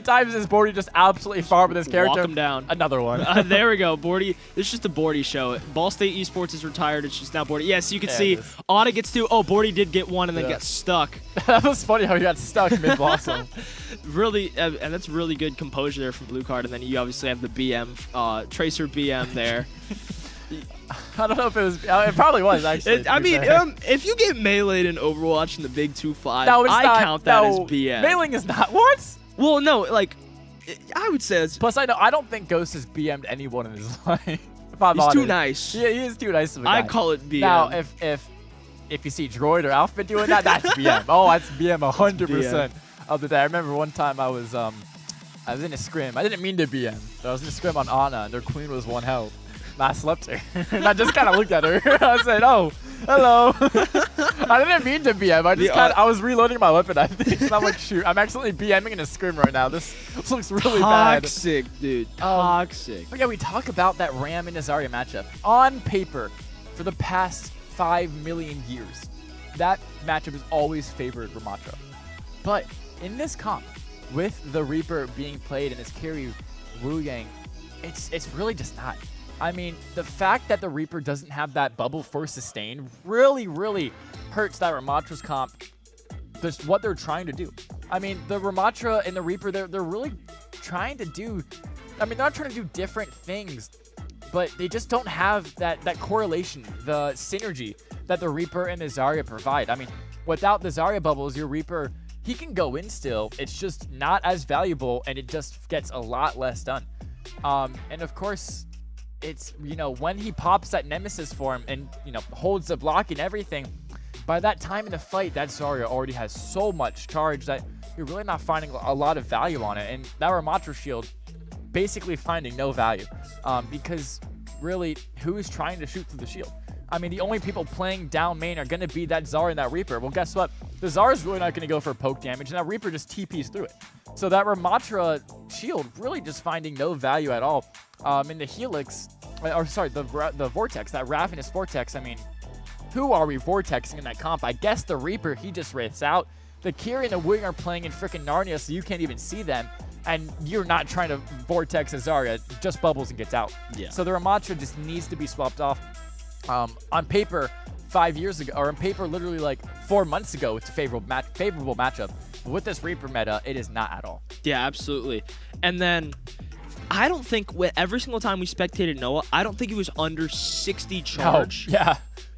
times is Bordy just absolutely farm with his character? Walk him down. Another one. There we go, Bordy. This is just a Bordy show. Ball State Esports is retired. It's just now Bordy. Yes, you can see Otta gets 2. Oh, Bordy did get 1 and then got stuck. That was funny how he got stuck mid-blossom. Really, and that's really good composure there from Blue Card. And then you obviously have the BM, Tracer BM there. I don't know if it was. It probably was actually. I mean, if you get meleeed in Overwatch in the Big 2-5, no, I count that as BM. Mailing is not what? Well, no, like I would say it's. Plus, I don't think Ghost has BM'd anyone in his life. If I'm He's honest. too nice. Yeah, he is too nice of a guy. I call it BM. Now, if you see Droid or Alpha doing that, that's BM. Oh, that's BM 100% of the day. I remember one time I was in a scrim. I didn't mean to BM, but I was in a scrim on Ana, and their queen was 1 health. I slept her. And I just kind of looked at her. I said, "Oh, hello." I didn't mean to BM. I was reloading my weapon, I think. And I'm like, shoot, I'm actually BMing in a scrim right now. This looks really bad. Toxic, dude. Toxic. But yeah, we talk about that Ram and Azaria matchup. On paper, for the past 5 million years, that matchup has always favored Ramattra. But in this comp, with the Reaper being played and his carry Wu Yang, it's really just not. I mean, the fact that the Reaper doesn't have that bubble force sustain really, really hurts that Ramattra's comp. Just what they're trying to do. I mean, the Ramatra and the Reaper, they're really trying to do. I mean, they're not trying to do different things, but they just don't have that correlation, the synergy that the Reaper and the Zarya provide. I mean, without the Zarya bubbles, your Reaper, he can go in still. It's just not as valuable, and it just gets a lot less done. And of course, it's, when he pops that Nemesis form and, holds the block and everything, by that time in the fight, that Zarya already has so much charge that you're really not finding a lot of value on it. And that Ramatra shield basically finding no value because really, who's trying to shoot through the shield? I mean, the only people playing down main are going to be that Zarya and that Reaper. Well, guess what? The Zarya's really not going to go for poke damage, and that Reaper just TPs through it. So that Ramatra shield really just finding no value at all. In the Helix, or sorry, the Vortex, that Ravenous Vortex, I mean, who are we Vortexing in that comp? I guess the Reaper, he just wraiths out. The Kiri and the Wing are playing in freaking Narnia, so you can't even see them. And you're not trying to Vortex a Zarya, just bubbles and gets out. Yeah. So the Ramatra just needs to be swapped off. On paper, 5 years ago, or on paper, literally like 4 months ago, it's a favorable matchup. But with this Reaper meta, it is not at all. Yeah, absolutely. And then I don't think every single time we spectated Noah, I don't think he was under 60 charge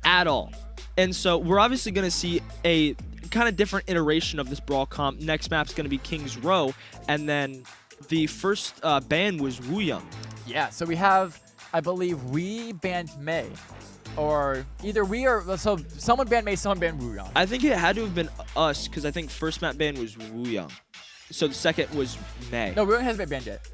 at all. And so we're obviously going to see a kind of different iteration of this Brawl comp. Next map's going to be King's Row. And then the first ban was Wu Young. Yeah, so we have, I believe, we banned Mei. Or either we or, so someone banned Mei, someone banned Wu Young. I think it had to have been us, because I think first map ban was Wu Young. So the second was Mei. No, Wu Young hasn't been banned yet.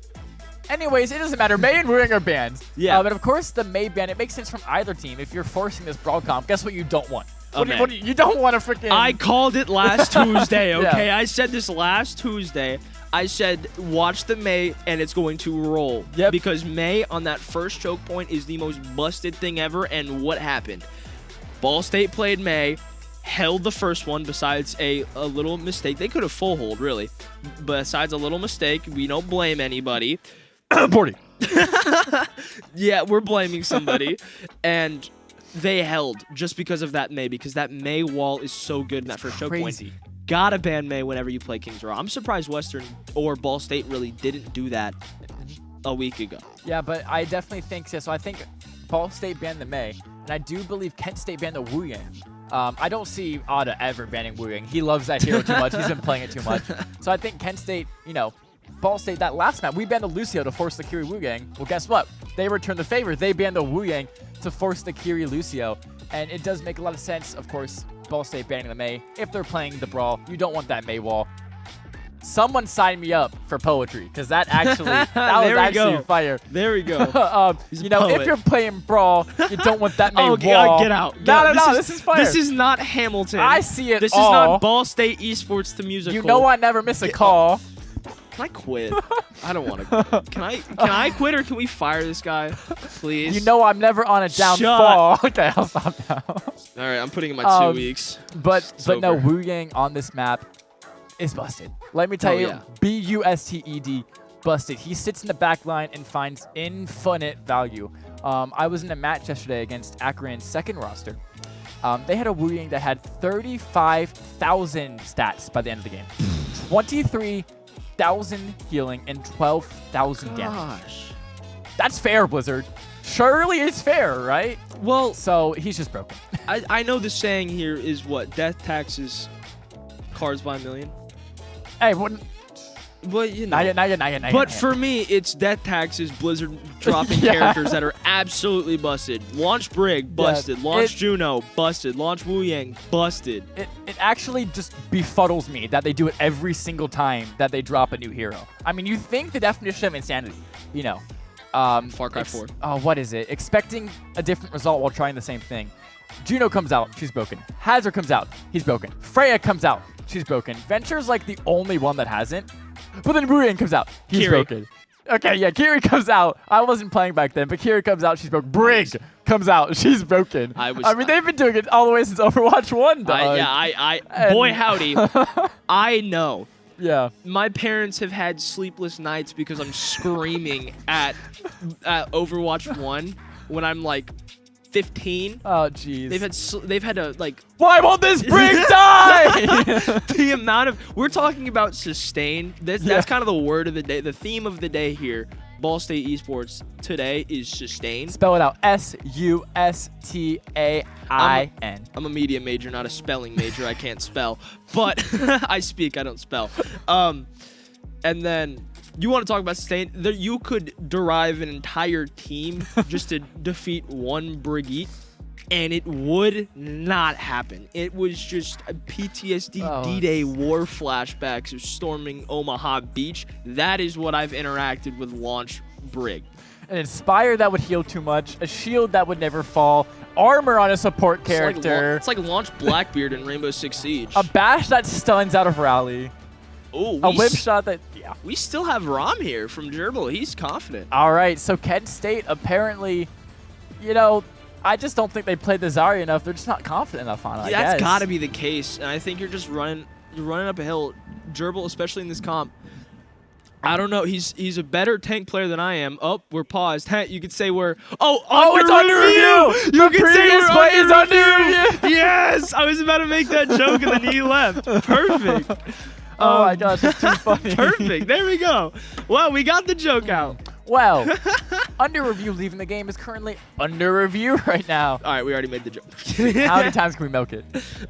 Anyways, it doesn't matter. Mei and Wu Young are banned. Yeah. But of course, the Mei ban, it makes sense from either team. If you're forcing this Brawl comp, guess what you don't want? You don't want to freaking... I called it last Tuesday, okay? Yeah. I said this last Tuesday. I said, watch the Mei, and it's going to roll. Yep. Because Mei on that first choke point is the most busted thing ever, and what happened? Ball State played Mei, held the first one besides a little mistake. They could have full hold, really. Besides a little mistake, we don't blame anybody. Bordy. Yeah, we're blaming somebody. And they held just because of that Mei, because that Mei wall is so good in that first choke point. Gotta ban Mei whenever you play King's Row. I'm surprised Western or Ball State really didn't do that a week ago. Yeah, but I definitely think so. So I think Ball State banned the Mei, and I do believe Kent State banned the Wu Yang. I don't see Otta ever banning Wu Yang. He loves that hero too much. He's been playing it too much. So I think Kent State, Ball State, that last map, we banned the Lucio to force the Kiri Wu Yang. Well, guess what? They returned the favor. They banned the Wu Yang to force the Kiri Lucio. And it does make a lot of sense, of course, Ball State banning the Mei. If they're playing the Brawl, you don't want that Mei wall. Someone sign me up for poetry, because that was actually fire. There we go. If you're playing Brawl, you don't want that Mei wall. Get out. No, this is fire. This is not Hamilton. I see it This all. is not Ball State Esports the musical. You know I never miss a call. Can I quit? I don't want to quit. Can I quit or can we fire this guy, please? You know I'm never on a downfall. Okay, I'll stop now. All right, I'm putting in my 2 weeks. But no, over. Wu Yang on this map is busted. Let me tell you, yeah. busted, busted. He sits in the back line and finds infinite value. I was in a match yesterday against Akron's second roster. They had a Wu Yang that had 35,000 stats by the end of the game. 23,000 healing and 12,000 damage. Gosh. That's fair, Blizzard. Surely it's fair, right? Well, So he's just broken. I know the saying here is what? Death taxes cars by a million. Hey, wouldn't. Well, you know. Not yet. But for me, it's death taxes, Blizzard dropping Yeah. characters that are absolutely busted. Launch Brig, busted. Yeah, Launch Juno, busted. Launch Wu Yang, busted. It actually just befuddles me that they do it every single time that they drop a new hero. I mean, you think the definition of insanity, you know. Far Cry 4. Oh, what is it? Expecting a different result while trying the same thing. Juno comes out, she's broken. Hazard comes out, he's broken. Freya comes out, she's broken. Venture's like the only one that hasn't. But then Wu Yang comes out, he's Kiri. broken. Okay, yeah, Kiri comes out. I wasn't playing back then, but Kiri comes out, she's broken. Brig comes out, she's broken. I mean, they've been doing it all the way since Overwatch 1, dog. Boy howdy. I know. Yeah. My parents have had sleepless nights because I'm screaming at Overwatch 1 when I'm like 15. Oh, jeez. They've had to like. Why won't this Brig die? The amount of we're talking about sustain. That's kind of the word of the day. The theme of the day here. Ball State Esports today is sustain. Spell it out. SUSTAIN. I'm a media major, not a spelling major. I can't spell, but I speak. I don't spell. And then you want to talk about sustain? You could derive an entire team just to defeat one Brigitte, and it would not happen. It was just a PTSD D-Day war flashbacks of storming Omaha Beach. That is what I've interacted with Launch Brig. An Inspire that would heal too much. A shield that would never fall. Armor on a support character. It's like Launch Blackbeard in Rainbow Six Siege. A bash that stuns out of rally. Oh, A whip shot that, yeah. We still have Rom here from Gerbil. He's confident. All right, so Kent State apparently, you know, I just don't think they played the Zarya enough. They're just not confident enough on it, I guess. That's got to be the case. And I think you're just running up a hill. Gerbil, especially in this comp. I don't know. He's a better tank player than I am. Oh, we're paused. You could say we're it's under review. You could say Previous play is under review. Yes, I was about to make that joke and then he left. Perfect. Oh my gosh, it's too funny. Perfect. There we go. Well, we got the joke out. Well, under review leaving the game is currently under review right now. All right, we already made the joke. How many times can we milk it?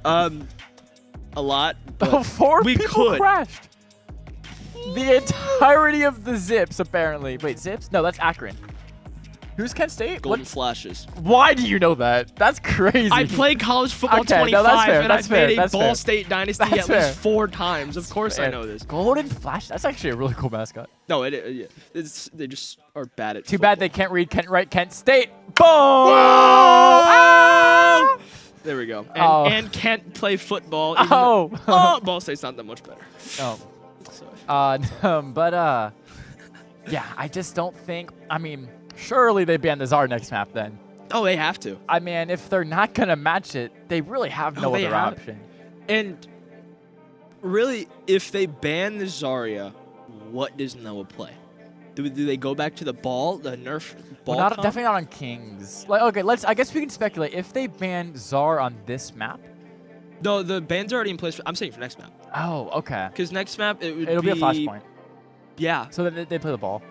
A lot. But Four we people could. crashed. The entirety of the Zips, apparently. Wait, Zips? No, that's Akron. Who's Kent State? Golden Flashes. Why do you know that? That's crazy. I played college football Okay, 25, no, that's fair, and that's I've fair, made a that's Ball fair. State dynasty That's at fair. least 4 times. Of course I know this. Golden Flash? That's actually a really cool mascot. No, they just are bad at Too football. bad they can't read Kent State. Boom! Ah! There we go. And can't play football. even though- Ball State's not that much better. Oh. So. Yeah, I just don't think. I mean, surely they ban the Czar next map then. Oh, they have to. I mean, if they're not gonna match it, they really have no they other have- option. And really, if they ban the Zarya, what does Noah play? Do they go back to the ball, the nerf ball? Well, comp? definitely not on Kings. Like, okay, I guess we can speculate if they ban Czar on this map. No, the ban's already in place. I'm saying for next map. Oh, okay. Because next map It'll be a flashpoint. Yeah. So they play the ball.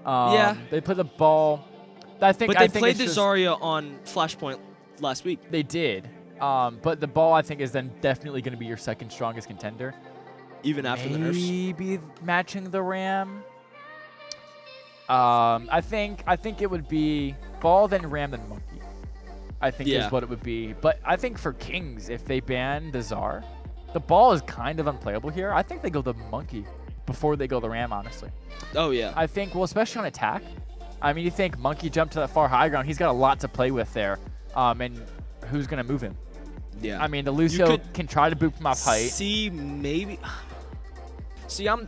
Yeah. They play the ball. But they played the Zarya on flashpoint last week. They did. But the ball, I think, is then definitely going to be your second strongest contender. Even after the nerfs. Maybe matching the Ram. I think it would be ball, then Ram, then Monkey. I think is what it would be. But I think for Kings, if they ban the Czar, the ball is kind of unplayable here. I think they go the Monkey before they go the Ram, honestly. Oh, yeah. I think, well, especially on attack. I mean, you think Monkey jumped to that far high ground. He's got a lot to play with there. And who's going to move him? Yeah. I mean, the Lucio can try to boot him off height. See, maybe. See, I'm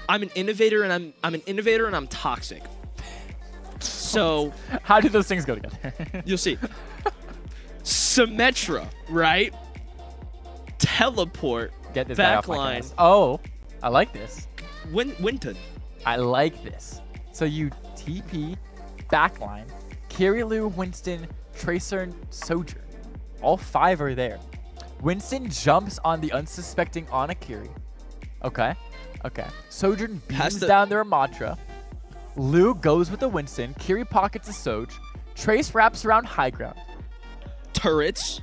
an innovator, and I'm an innovator, and I'm toxic. So How do those things go together? you'll see. Symmetra, right? Teleport. Get this guy off my Backline. cast. Oh, I like this. Winton. I like this. So you TP, backline, Kiryu, Winston, Tracer, and Sojourn. All 5 are there. Winston jumps on the unsuspecting Anakiri. Okay. Sojourn beams down the Ramatra. Lou goes with the Winston. Kiri pockets a Soj. Trace wraps around high ground. Turrets.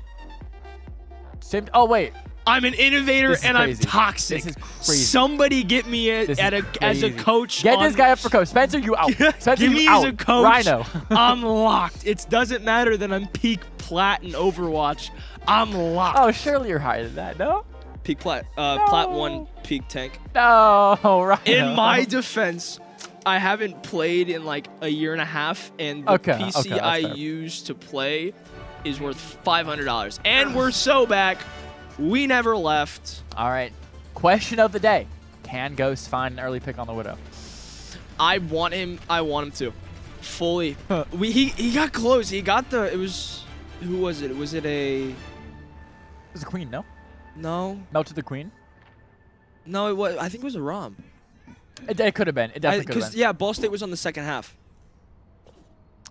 Oh, wait. I'm an innovator, This is and I'm crazy. toxic. This is crazy. Somebody get me This is as a crazy. coach. Get this guy up for coach. Spencer, you out. Spencer, Give me you as out. a coach. Rhino. I'm locked. It doesn't matter that I'm peak plat in Overwatch. I'm locked. Oh, surely you're higher than that, no? Peak plat. Plat 1 peak tank. No, Rhino. In my defense, I haven't played in like a year and a half, and the PC that's I fair. use to play is worth $500. And we're so back. We never left. All right. Question of the day. Can Ghost find an early pick on the Widow? I want him to. Fully. He got close. He got the, it was, who was it? Was it a, It was a Queen, no? no? Melted the Queen? No, it was, I think it was a ROM. It could have been. It definitely could have Because, been. yeah, Ball State was on the second half.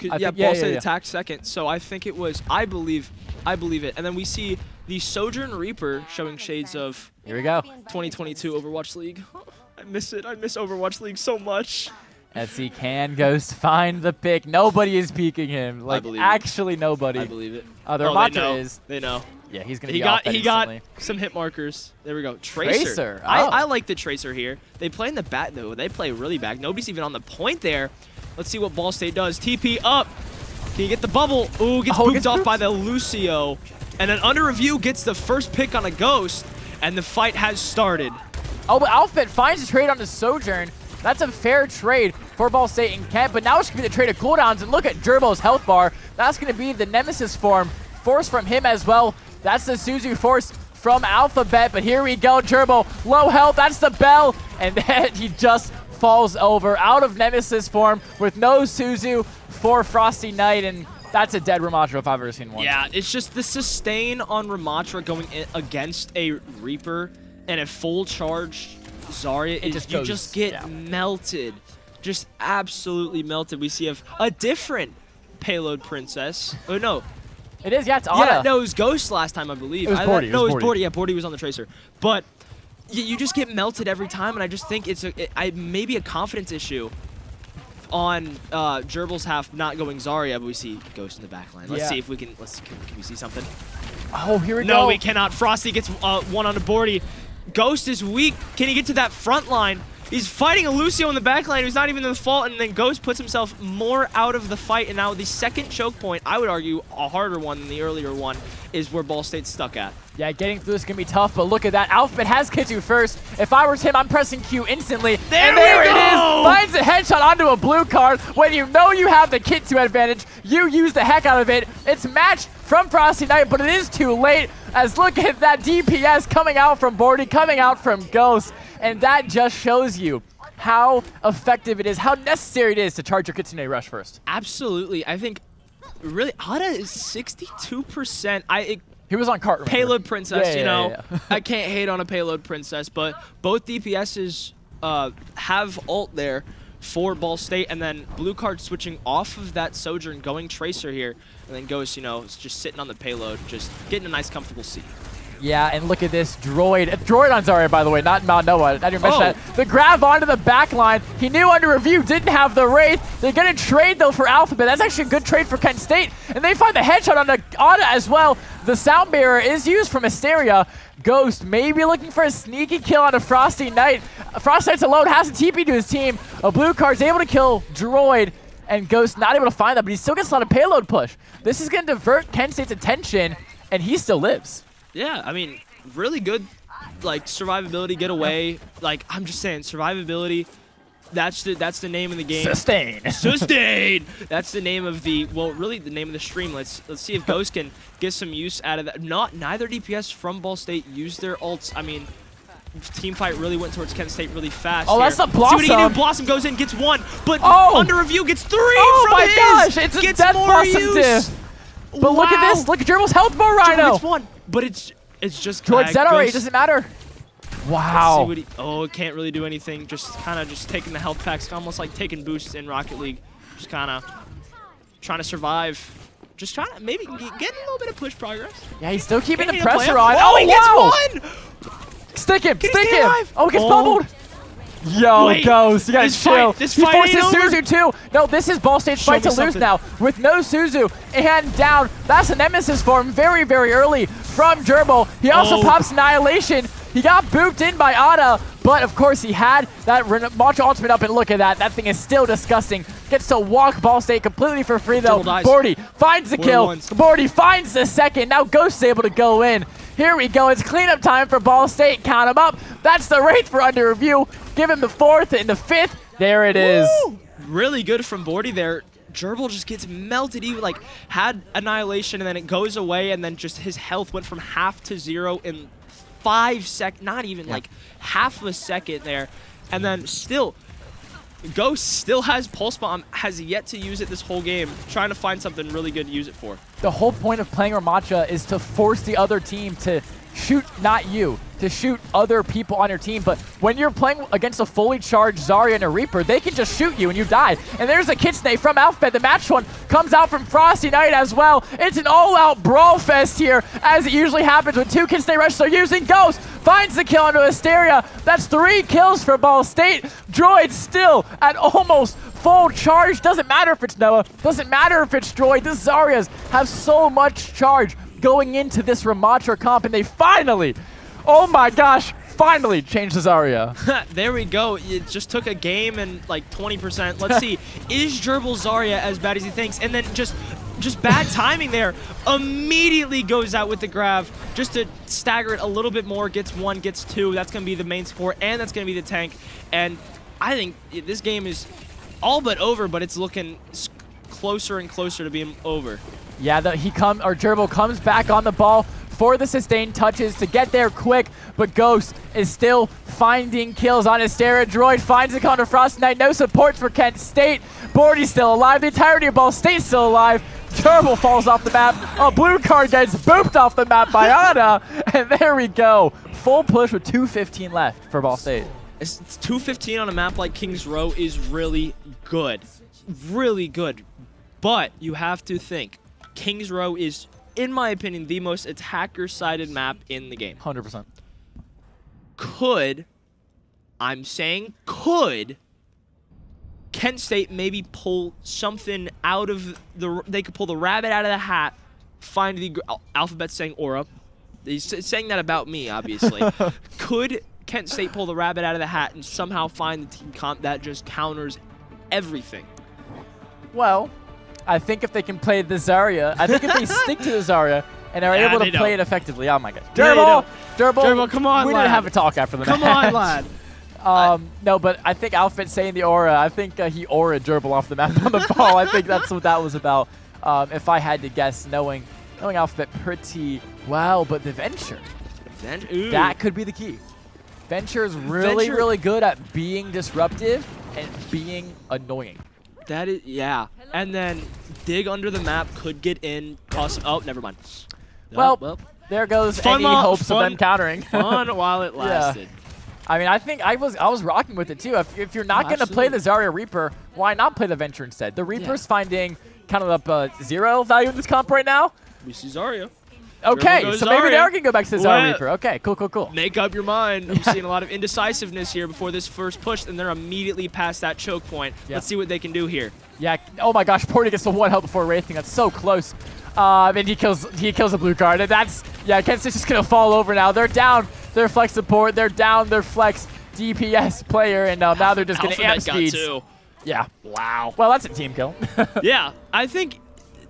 I Yeah, think- Ball yeah, State yeah. attacked second. So I think it was, I believe it. And then we see the Sojourn Reaper showing shades of Here we go. 2022 Overwatch League. I miss it. I miss Overwatch League so much. Let's see. Can Ghost find the pick? Nobody is peeking him. Like, believe it. actually nobody. I believe it. The they Ramatra know. is. They know. Yeah, he's going to He be off got that he got instantly. some hit markers. There we go. Tracer. Tracer. Oh. I like the Tracer here. They play in the back though. They play really back. Nobody's even on the point there. Let's see what Ball State does. TP up. Can you get the bubble? Ooh, gets Oh, booped off by the Lucio. And then under review gets the first pick on a Ghost, and the fight has started. Oh, but Outfit finds a trade on the Sojourn. That's a fair trade for Ball State and Kent, but now it's going to be the trade of cooldowns. And look at Gerbo's health bar. That's going to be the Nemesis form. Force from him as well. That's the Suzu Force from Alphabet. But here we go, Gerbo. Low health. That's the bell. And then he just falls over out of Nemesis form with no Suzu for Frosty Knight. And that's a dead Ramatra if I've ever seen one. Yeah, it's just the sustain on Ramatra going in against a Reaper and a full charge Zarya. You just get melted. Just absolutely melted. We see a different payload princess. Oh, no. It is, yeah, it's Ana. Yeah, no, it was Ghost last time, I believe. It was Bordy. No, it was Bordy. Yeah, Bordy was on the Tracer. But you just get melted every time, and I just think it's maybe a confidence issue on Gerbil's half not going Zarya, but we see Ghost in the backline. Let's see if we can. Can we see something? Oh, here we go. No, we cannot. Frosty gets one on the Bordy. Ghost is weak. Can he get to that front line? He's fighting a Lucio in the backline who's not even in the fault, and then Ghost puts himself more out of the fight. And now the second choke point, I would argue a harder one than the earlier one, is where Ball State's stuck at. Yeah, getting through this is going to be tough, but look at that. Alphabet has Kitsu first. If I was him, I'm pressing Q instantly. There it we is. go! Finds a headshot onto a blue card. When you know you have the Kitsu advantage, you use the heck out of it. It's matched from Frosty Knight, but it is too late. As look at that DPS coming out from Bordy, coming out from Ghost. And that just shows you how effective it is, how necessary it is to charge your Kitsune Rush first. Absolutely. I think really Ada is 62%. He was on cart, remember? Payload princess, you know. Yeah. I can't hate on a payload princess, but both DPSs have ult there for Ball State, and then blue card switching off of that Sojourn, going Tracer here, and then Ghost, you know, is just sitting on the payload, just getting a nice comfortable seat. Yeah, and look at this droid. Droid on Zarya, by the way, not Noah. I didn't mention Oh. that. The grab onto the back line. He knew under review, didn't have the Wraith. They're going to trade, though, for Alphabet. That's actually a good trade for Kent State. And they find the headshot on Ana as well. The Sound Bearer is used for Mysteria. Ghost maybe looking for a sneaky kill on a Frosty Knight. Frosty Knight's alone, has a TP to his team. A blue card's able to kill Droid. And Ghost not able to find that, but he still gets a lot of payload push. This is going to divert Kent State's attention, and he still lives. Yeah, I mean, really good, like, survivability, get away. Like, I'm just saying, survivability, that's the name of the game. Sustain. Sustain! That's the name of the, well, really the name of the stream. Let's see if Ghost can get some use out of that. Neither DPS from Ball State used their ults. I mean, team fight really went towards Kent State really fast. Oh, here. that's a See what he can Blossom. do. Blossom goes in, gets 1, but Oh! under review gets 3 Oh from my his. gosh, it's a gets Death more Blossom use. diff. But look at this. Look at Gerbil's health bar, Gerbil Rhino. gets 1, but it's just Droid kinda Zenorate, it goes- doesn't matter. Let's see Wow. what he, oh, it can't really do anything. Just kind of just taking the health packs, almost like taking boosts in Rocket League. Just kind of trying to survive. Just trying to maybe get a little bit of push progress. Yeah, he's still keeping the Getting a pressure play on. up. Oh, he wow. gets 1! Stick him, Can he stick stay him. alive? Oh, he gets Oh. bubbled. Yo, Wait, Ghost, you gotta this chill. fight- this he fight forces ain't over. Suzu too. No, this is Ball State's Show fight me to lose something. now. With no Suzu and down, that's a nemesis for him very, very early from Gerbil. He also Oh. pops Annihilation. He got booped in by Ada, but of course he had that Macho Ultimate up, and look at that. That thing is still disgusting. Gets to walk Ball State completely for free though. Gerbil dies. Bordy finds the Bordy kill. wins. Bordy finds the second. Now Ghost is able to go in. Here we go. It's cleanup time for Ball State. Count him up. That's the Wraith for under review. Give him the 4th and the 5th. There it is. Woo! Really good from Bordy there. Gerbil just gets melted. He like had Annihilation and then it goes away, and then just his health went from half to 0 in 5 seconds. Not even like half of a second there. And then still, Ghost still has Pulse Bomb, has yet to use it this whole game. Trying to find something really good to use it for. The whole point of playing Ramacha is to force the other team to shoot, not you, to shoot other people on your team. But when you're playing against a fully charged Zarya and a Reaper, they can just shoot you and you die. And there's a Kitsune from Alphabet. The match one comes out from Frosty Knight as well. It's an all-out brawl fest here, as it usually happens when 2 Kitsune rushes. So using Ghost, finds the kill onto Hysteria. That's 3 kills for Ball State. Droid still at almost full charge. Doesn't matter if it's Noah. Doesn't matter if it's Droid. The Zaryas have so much charge going into this Ramatra comp, and they finally, oh my gosh, finally changed the Zarya. There we go. It just took a game and like 20%. Let's see. Is Gerbil Zarya as bad as he thinks? And then just bad timing there. Immediately goes out with the grav just to stagger it a little bit more. Gets 1, gets 2. That's going to be the main support, and that's going to be the tank. And I think this game is all but over, but it's looking closer and closer to being over. Yeah, Gerbil comes back on the ball for the sustained touches to get there quick, but Ghost is still finding kills on Hysteria. Droid finds it on Frost Knight. No supports for Kent State. Bordy's still alive. The entirety of Ball State's still alive. Gerbil falls off the map. A blue card gets booped off the map by Ada, and there we go. Full push with 2:15 left for Ball State. It's 2:15 on a map like Kings Row is really good. Really good. But you have to think, Kings Row is, in my opinion, the most attacker-sided map in the game. 100%. I'm saying could, Kent State maybe pull something out of they could pull the rabbit out of the hat, find the Alphabet saying Aura. He's saying that about me, obviously. Could Kent State pull the rabbit out of the hat and somehow find the team comp that just counters everything? Well, I think if they can play the Zarya, I think if they stick to the Zarya and are able to play it effectively, oh my god. Gerbil, come on, we lad. need to have a talk after the Come match. on, lad. No, but I think Alfred's saying the aura. I think he aura'd Gerbil off the map on the ball. I think that's what that was about. If I had to guess, knowing Alphabet pretty well, but the Venture, that could be the key. Venture is really good at being disruptive and being annoying. That is, yeah. And then dig under the map, could get in, cause, oh, never mind. Well, there goes any hopes of them countering. Fun while it lasted. I mean, I think I was rocking with it too. If you're not going to play the Zarya Reaper, why not play the Venture instead? The Reaper's finding kind of up 0 value in this comp right now. We see Zarya. Okay, so maybe they are going to go back to the Zarya Reaper. Okay, cool. Make up your mind. I'm seeing a lot of indecisiveness here before this first push, and they're immediately past that choke point. Yeah. Let's see what they can do here. Yeah. Oh my gosh, Porty gets the 1 health before Wraithing. That's so close. And he kills the blue card. And that's, yeah, Kent State's just going to fall over now. They're down their flex support. They're down their flex DPS player. And now they're just going to amp speeds. Yeah. Wow. Well, that's a team kill. Yeah, I think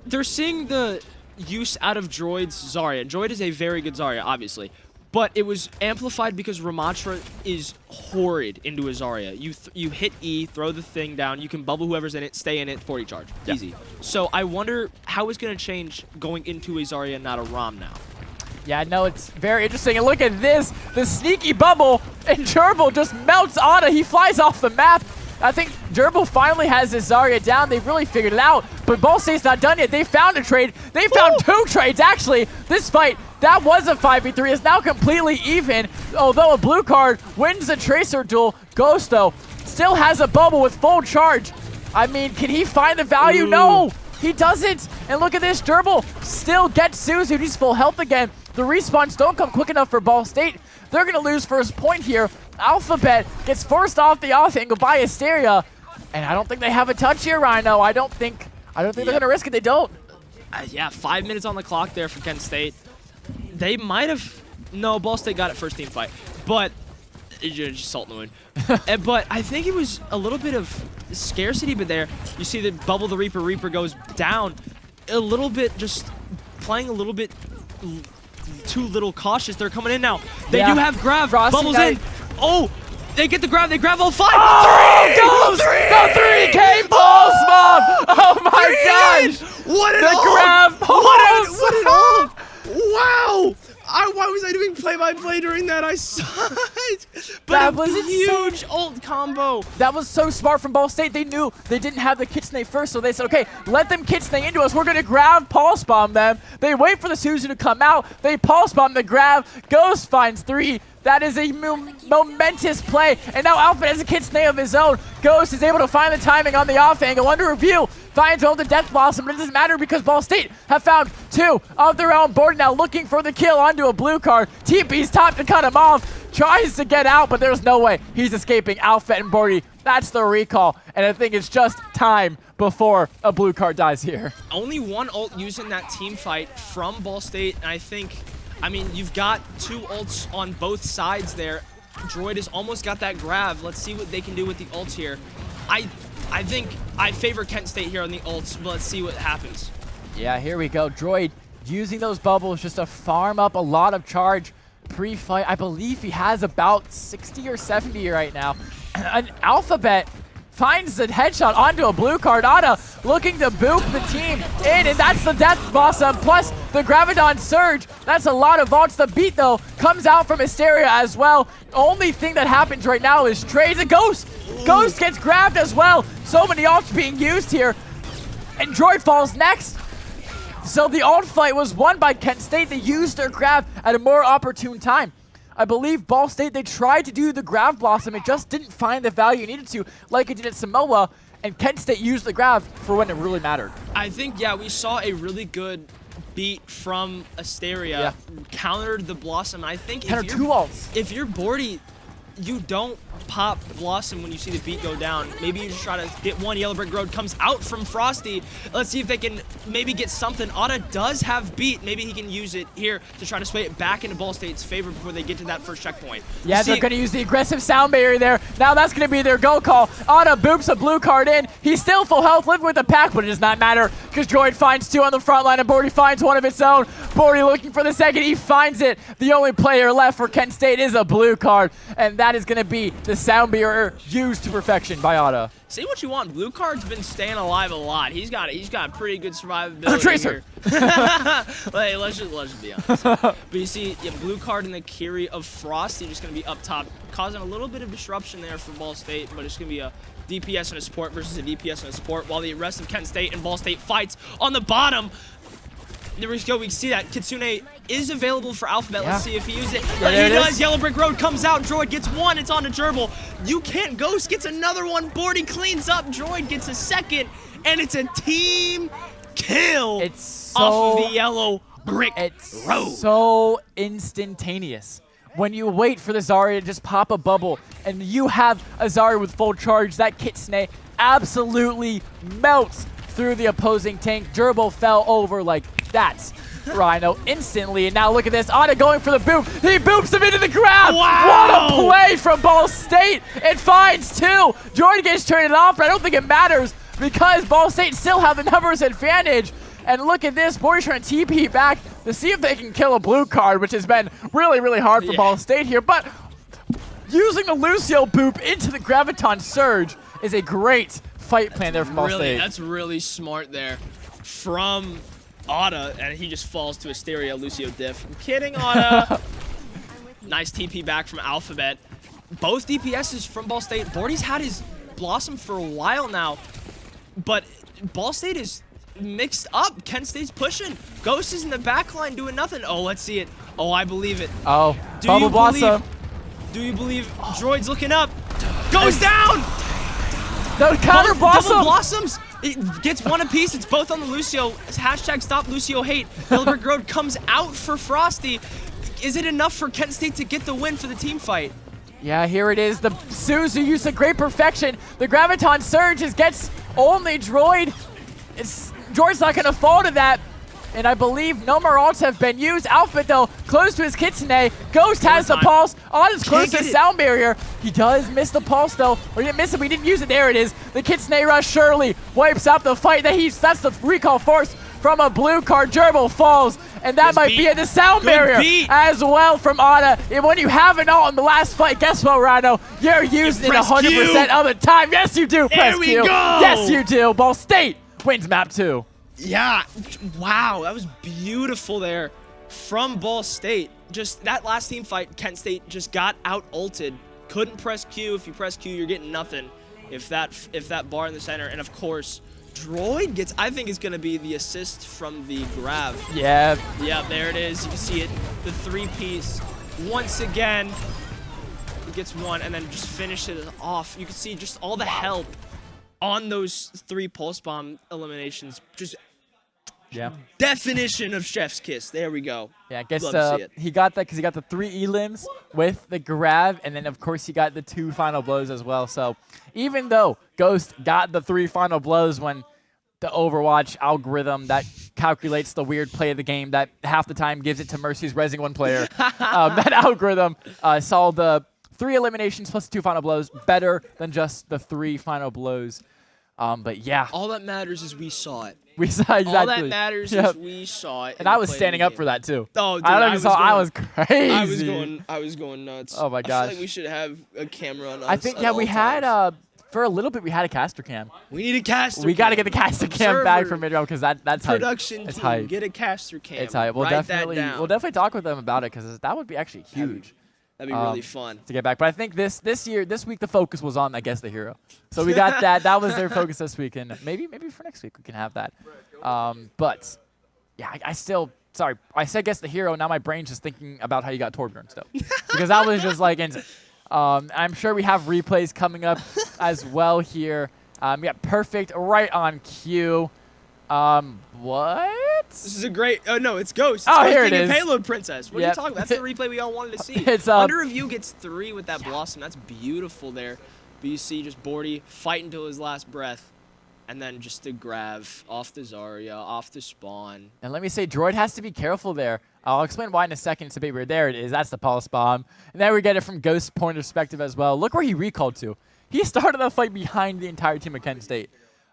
they're seeing the use out of Droid's Zarya. Droid is a very good Zarya, obviously. But it was amplified because Ramatra is horrid into a Zarya. You hit E, throw the thing down, you can bubble whoever's in it, stay in it, 40 charge. Easy. So I wonder how it's going to change going into a Zarya, not a Rom now. Yeah, no, it's very interesting. And look at this, the sneaky bubble, and Gerbil just melts Ana. He flies off the map. I think Gerbil finally has his Zarya down. They've really figured it out, but Ball State's not done yet. They found a trade. They found 2 trades, actually. This fight, that was a 5v3, is now completely even. Although a blue card wins the Tracer duel, Ghost, though, still has a bubble with full charge. I mean, can he find the value? No, he doesn't. And look at this, Gerbil still gets Suzu. He's full health again. The respawns don't come quick enough for Ball State. They're going to lose first point here. Alphabet gets forced off the off angle by Asteria. And I don't think they have a touch here, Rhino. I don't think they're going to risk it. They don't. Yeah, 5 minutes on the clock there for Kent State. They might have... No, Ball State got it first team fight. But... Just salt in the wound. But I think it was a little bit of scarcity, but there. You see the bubble, the Reaper. Reaper goes down. A little bit, just playing a little bit too little cautious. They're coming in now. They do have grab. Frosty Bubbles Knight. in. Oh, they get the grab. They grab all 5. Oh, the 3K Pulse Bomb! Oh my gosh! What an The ult! grab Pulse! What an ult! Wow! Why was I doing play-by-play during that? I saw it. But That a was huge ult combo. That was so smart from Ball State. They knew they didn't have the Kitsune first, so they said, okay, let them Kitsune into us. We're going to grab Pulse Bomb them. They wait for the Suzu to come out. They Pulse Bomb the grab. Ghost finds 3. That is a momentous play. And now Alpha has a Kitsune of his own. Ghost is able to find the timing on the off angle. Under review, finds all the Death Blossom, but it doesn't matter because Ball State have found 2 of their own board now, looking for the kill onto a blue card. TP's top to cut him off. Tries to get out, but there's no way he's escaping. Alpha and Bordy, that's the recall. And I think it's just time before a blue card dies here. Only 1 ult used in that team fight from Ball State, and I mean, you've got 2 ults on both sides there. Droid has almost got that grab. Let's see what they can do with the ults here. I think I favor Kent State here on the ults, but let's see what happens. Yeah, here we go. Droid using those bubbles just to farm up a lot of charge pre-fight. I believe he has about 60 or 70 right now. An Alphabet finds the headshot onto a blue card. Ana looking to boop the team in, and that's the Death Blossom plus the Graviton Surge. That's a lot of vaults. The beat, though, comes out from Hysteria as well. Only thing that happens right now is trades a Ghost. Ghost gets grabbed as well. So many ults being used here. And Droid falls next. So the ult fight was won by Kent State. They used their grab at a more opportune time. I believe Ball State, they tried to do the Grav Blossom. It just didn't find the value it needed to, like it did at Samoa. And Kent State used the Grav for when it really mattered. I think, yeah, we saw a really good beat from Asteria. Countered the Blossom. I think Countered 2 ults. If you're Bordy, you don't pop Blossom when you see the beat go down. Maybe you just try to get 1. Yellow Brick Road comes out from Frosty. Let's see if they can maybe get something. Ana does have beat. Maybe he can use it here to try to sway it back into Ball State's favor before they get to that first checkpoint. Yeah, they're going to use the aggressive sound barrier there. Now that's going to be their go call. Ana boops a blue card in. He's still full health, living with the pack, but it does not matter because Droid finds 2 on the front line and Bordy finds 1 of its own. Bordy looking for the second. He finds it. The only player left for Kent State is a blue card, and that is going to be the sound barrier used to perfection by Ana. Say what you want. Blue card's been staying alive a lot. He's got pretty good survivability. Tracer. Here. Like, let's just be honest. But you see, blue card and the Kiri of Frosty just gonna be up top, causing a little bit of disruption there for Ball State. But it's gonna be a DPS and a support versus a DPS and a support, while the rest of Kent State and Ball State fights on the bottom. There we go. We can see that Kitsune is available for Alphabet. Let's see if he uses it. He does. Yellow Brick Road comes out. Droid gets 1. It's on to Gerbil. You can't. Ghost gets another one. Bordy cleans up. Droid gets a second. And it's a team kill off of the Yellow Brick Road. It's so instantaneous. When you wait for the Zarya to just pop a bubble and you have a Zarya with full charge, that Kitsune absolutely melts through the opposing tank. Gerbil fell over like that's Rhino instantly, and now look at this. Ana going for the boop. He boops him into the ground. Wow! What a play from Ball State. It finds 2. Jordan gets turned off, but I don't think it matters because Ball State still have the numbers advantage. And look at this. Bordy's trying to TP back to see if they can kill a blue card, which has been really, really hard for Ball State here. But using the Lucio boop into the Graviton Surge is a great fight plan there from Ball State. That's really smart there from Otta, and he just falls to Asteria Lucio diff. I'm kidding, Otta. Nice TP back from Alphabet. Both DPSs from Ball State. Bordy's had his Blossom for a while now, but Ball State is mixed up. Kent State's pushing. Ghost is in the back line doing nothing. Oh, let's see it. Oh, I believe it. Oh, Bubble Blossom. Do you believe Droid's looking up? Goes down! No, counter Blossom! Double Blossoms! It gets one apiece. It's both on the Lucio. Hashtag stop Lucio hate. Hildberg Road comes out for Frosty. Is it enough for Kent State to get the win for the team fight? Yeah, here it is. The Suzu used a great perfection. The Graviton Surge gets only Droid. Droid's not going to fall to that. And I believe no more ults have been used. Alphabet, though, close to his Kitsune. Ghost has the pulse on his closest sound barrier. He does miss the pulse, though. Or he didn't miss it, but he didn't use it. There it is. The Kitsune rush surely wipes out the fight. That's the recall force from a blue card. Gerbil falls, and that might be at the sound barrier as well from Otta. And when you have an ult in the last fight, guess what, Rhino? You're using it 100% of the time. Yes, you do, press Q. There we go. Yes, you do. Ball State wins map 2. Yeah, wow, that was beautiful there from Ball State. Just that last team fight, Kent State just got out ulted. Couldn't press Q. If you press Q, you're getting nothing. If that bar in the center, and of course, Droid gets, I think, is going to be the assist from the grab. Yeah. Yeah, there it is. You can see it, the 3-piece. Once again, he gets one and then just finishes it off. You can see just all the help on those 3 pulse bomb eliminations. Just definition of chef's kiss. There we go. Yeah, I guess he got that because he got the 3 elims with the grab, and then of course he got the 2 final blows as well. So even though Ghost got the 3 final blows, when the Overwatch algorithm that calculates the weird play of the game that half the time gives it to Mercy's rezzing 1 player, that algorithm saw the 3 eliminations plus 2 final blows better than just the 3 final blows. But yeah. All that matters is we saw it. We saw exactly. All that matters is we saw it. And I was standing up for that too. Oh, dude, I don't know if you saw. I was crazy. I was going nuts. Oh my gosh. I feel like we should have a camera on us. I think we had for a little bit we had a caster cam. We need a caster. We got to get the caster cam back from mid-round because that's hype. Production it's team, hype. get a caster cam. It's hype. We'll definitely talk with them about it because that would be actually huge. That'd be really fun to get back. But I think this week the focus was on, I guess, the hero. So we got that. That was their focus this week, and maybe for next week we can have that. But yeah, I still sorry. I said guess the hero. Now my brain's just thinking about how you got Torbjorn still, because that was just like insane. I'm sure we have replays coming up as well here. We got Perfect right on cue. What? This is a great. Oh no, it's Ghost. Oh, here it is. Payload Princess. What are you talking about? That's the replay we all wanted to see. It's Under Review gets 3 with that Blossom. That's beautiful there. But you see just Bordy fight until his last breath, and then just the grab off the Zarya, off the spawn. And let me say, Droid has to be careful there. I'll explain why in a second. It's a bit weird. There it is. That's the pulse bomb. And then we get it from Ghost's point of perspective as well. Look where he recalled to. He started the fight behind the entire team of Kent State.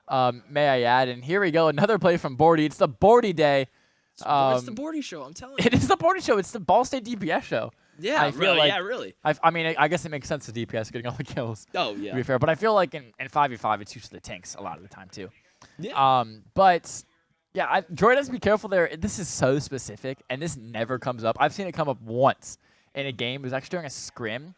May I add? And here we go. Another play from Bordy. It's the Bordy day. It's the Bordy show. I'm telling you. It is the Bordy show. It's the Ball State DPS show. Yeah, I feel like, really. I mean, I guess it makes sense to DPS getting all the kills. Oh, yeah. To be fair. But I feel like in 5v5, it's usually the tanks a lot of the time, too. Yeah. But, yeah, Droid has to be careful there. This is so specific, and this never comes up. I've seen it come up once in a game. It was actually during a scrim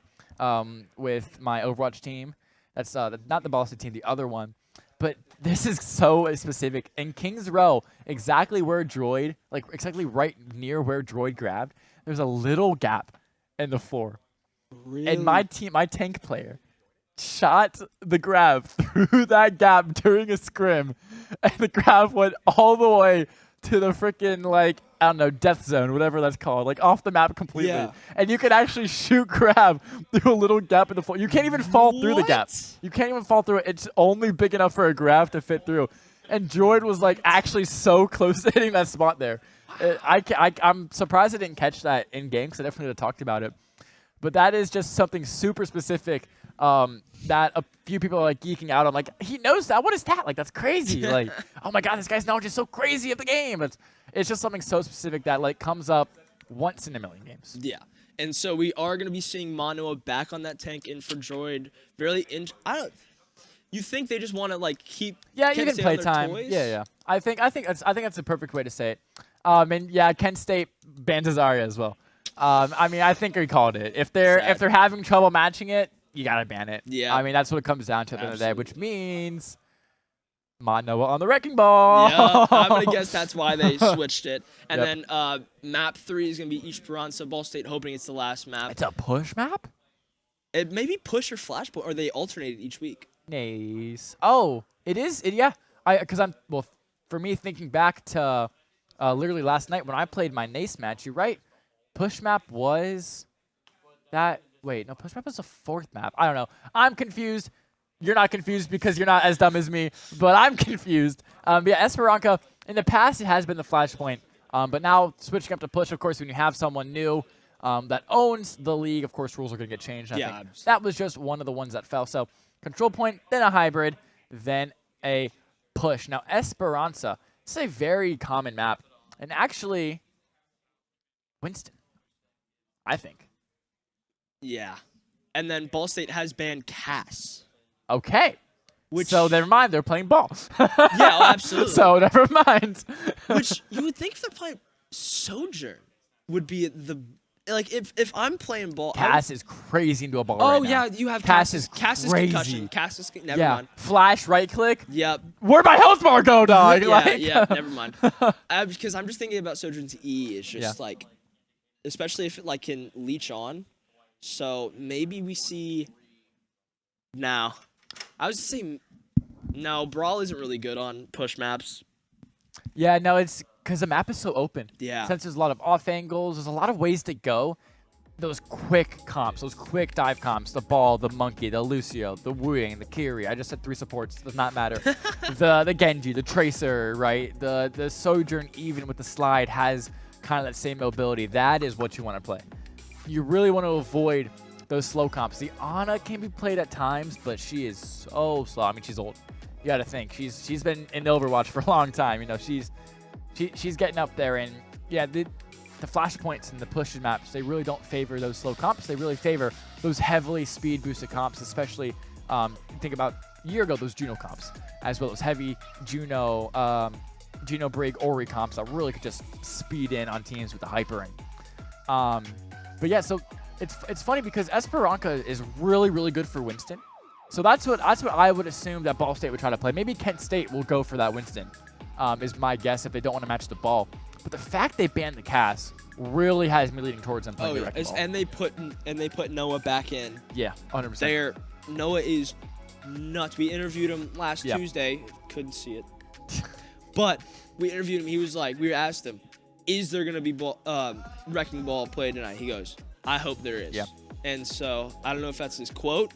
with my Overwatch team. That's not the Ball State team, the other one. But this is so specific. In King's Row, exactly where Droid, like exactly right near where Droid grabbed, there's a little gap in the floor. Really? And my tank player, shot the grab through that gap during a scrim, and the grab went all the way to the freaking, like, I don't know, death zone, whatever that's called, like off the map completely. Yeah. And you can actually shoot grab through a little gap in the floor. You can't even fall through the gap. You can't even fall through it. It's only big enough for a grab to fit through. And Droid was like actually so close to hitting that spot there. I'm surprised I didn't catch that in game because I definitely would have talked about it. But that is just something super specific that a few people are like geeking out on. Like, he knows that. What is that? Like, that's crazy. Like, oh my God, this guy's knowledge is so crazy of the game. It's just something so specific that like comes up once in a million games. Yeah. And so we are going to be seeing Manoa back on that tank in for Droid. you think they just want to like keep Yeah, Kent even State play on their time. toys? Yeah. I think that's a perfect way to say it. And yeah, Kent State bans Zarya as well. I mean, I think we called it. If they're having trouble matching it, you gotta ban it. Yeah. I mean, that's what it comes down to at the end of the day, which means Noah on the wrecking ball. Yeah, I'm gonna guess that's why they switched it. And Yep. then map 3 is gonna be Esperanza, Ball State, hoping it's the last map. It's a push map? It maybe push or flashpoint, or they alternated each week. Nice. Oh, it is. Yeah. For me, thinking back to literally last night when I played my Nace match, you're right. Push map was that. Wait, no, push map was the 4th map. I don't know. I'm confused. You're not confused because you're not as dumb as me, but I'm confused. Yeah, Esperanza, in the past, it has been the flashpoint. But now switching up to push, of course, when you have someone new that owns the league, of course, rules are going to get changed. I think that was just one of the ones that fell. So control point, then a hybrid, then a push. Now, Esperanza, it's a very common map. And actually, Winston, I think. Yeah. And then Ball State has banned Cass. Okay. So never mind, they're playing ball. Yeah, absolutely. So never mind. Which you would think if they're playing Sojourn would be the like if I'm playing ball. Cass is crazy into a ball. Oh right yeah, now. you have Cass is concussion. crazy. Cass is never mind. Flash right click. Yep. Where'd my health bar go, dog? Yeah, never mind. Because I'm just thinking about Sojourn's E. It's just like, especially if it like can leech on. So maybe we see. Now, I was just saying. No, Brawl isn't really good on push maps. Yeah, no, it's because the map is so open. Yeah. Since there's a lot of off angles, there's a lot of ways to go. Those quick comps, those quick dive comps, the ball, the monkey, the Lucio, the Wuying, the Kiri. I just said 3 supports, does not matter. the Genji, the Tracer, right? The Sojourn, even with the slide, has kind of that same mobility. That is what you want to play. You really want to avoid those slow comps. The Ana can be played at times, but she is so slow. I mean, she's old. You got to think she's been in Overwatch for a long time. You know, she's getting up there, and yeah, the flashpoints and the push maps, they really don't favor those slow comps. They really favor those heavily speed boosted comps, especially think about a year ago those Juno comps, as well as heavy Juno Brig Ori comps that really could just speed in on teams with the hyper. And but yeah, so it's funny because Esperanza is really, really good for Winston. So that's what I would assume that Ball State would try to play. Maybe Kent State will go for that Winston, is my guess if they don't want to match the ball. But the fact they banned the Cass really has me leaning towards them playing the wrecking ball. And they put Noah back in. Yeah, 100%. Noah is nuts. We interviewed him last Tuesday. Couldn't see it, but we interviewed him. He was like, we asked him, is there gonna be wrecking ball played tonight? He goes, I hope there is. Yeah. And so I don't know if that's his quote.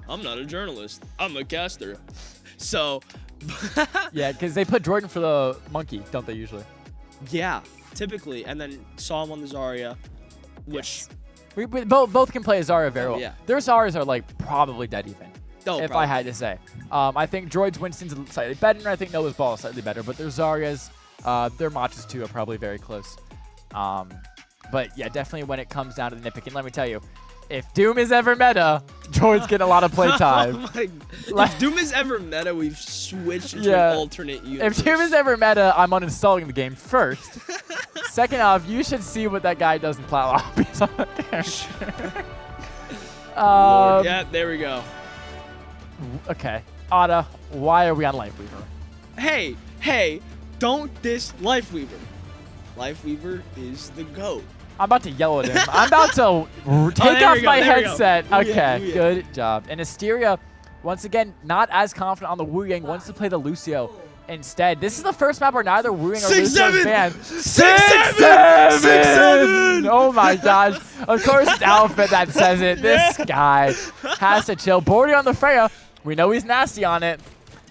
I'm not a journalist. I'm a caster. So. Yeah, because they put Jordan for the monkey, don't they usually? Yeah, typically. And then saw him on the Zarya, which. We both can play Zarya very well. Yeah. Their Zaryas are like probably dead even. Oh, if probably. I had to say. I think Droid's Winston's slightly better, and I think Noah's Ball is slightly better. But their Zaryas, their Machas too are probably very close. But yeah, definitely when it comes down to the nitpicking, let me tell you, if Doom is ever meta, Droid's getting a lot of play time. If Doom is ever meta, we've switched into an alternate universe. If Doom is ever meta, I'm uninstalling the game first. Second off, you should see what that guy does in Plow Lobbies on the character. Yeah, there we go. Okay. Ada, why are we on Lifeweaver? Hey, don't diss Lifeweaver. Lifeweaver is the GOAT. I'm about to yell at him. I'm about to take off my headset. Okay, good job. And Asteria, once again, not as confident on the Wuying, wants to play the Lucio instead. This is the first map where neither Wuying or Lucio is banned. 6-7! Oh my gosh. Of course, it's Alpha that says it. This guy has to chill. Bordy on the Freya. We know he's nasty on it.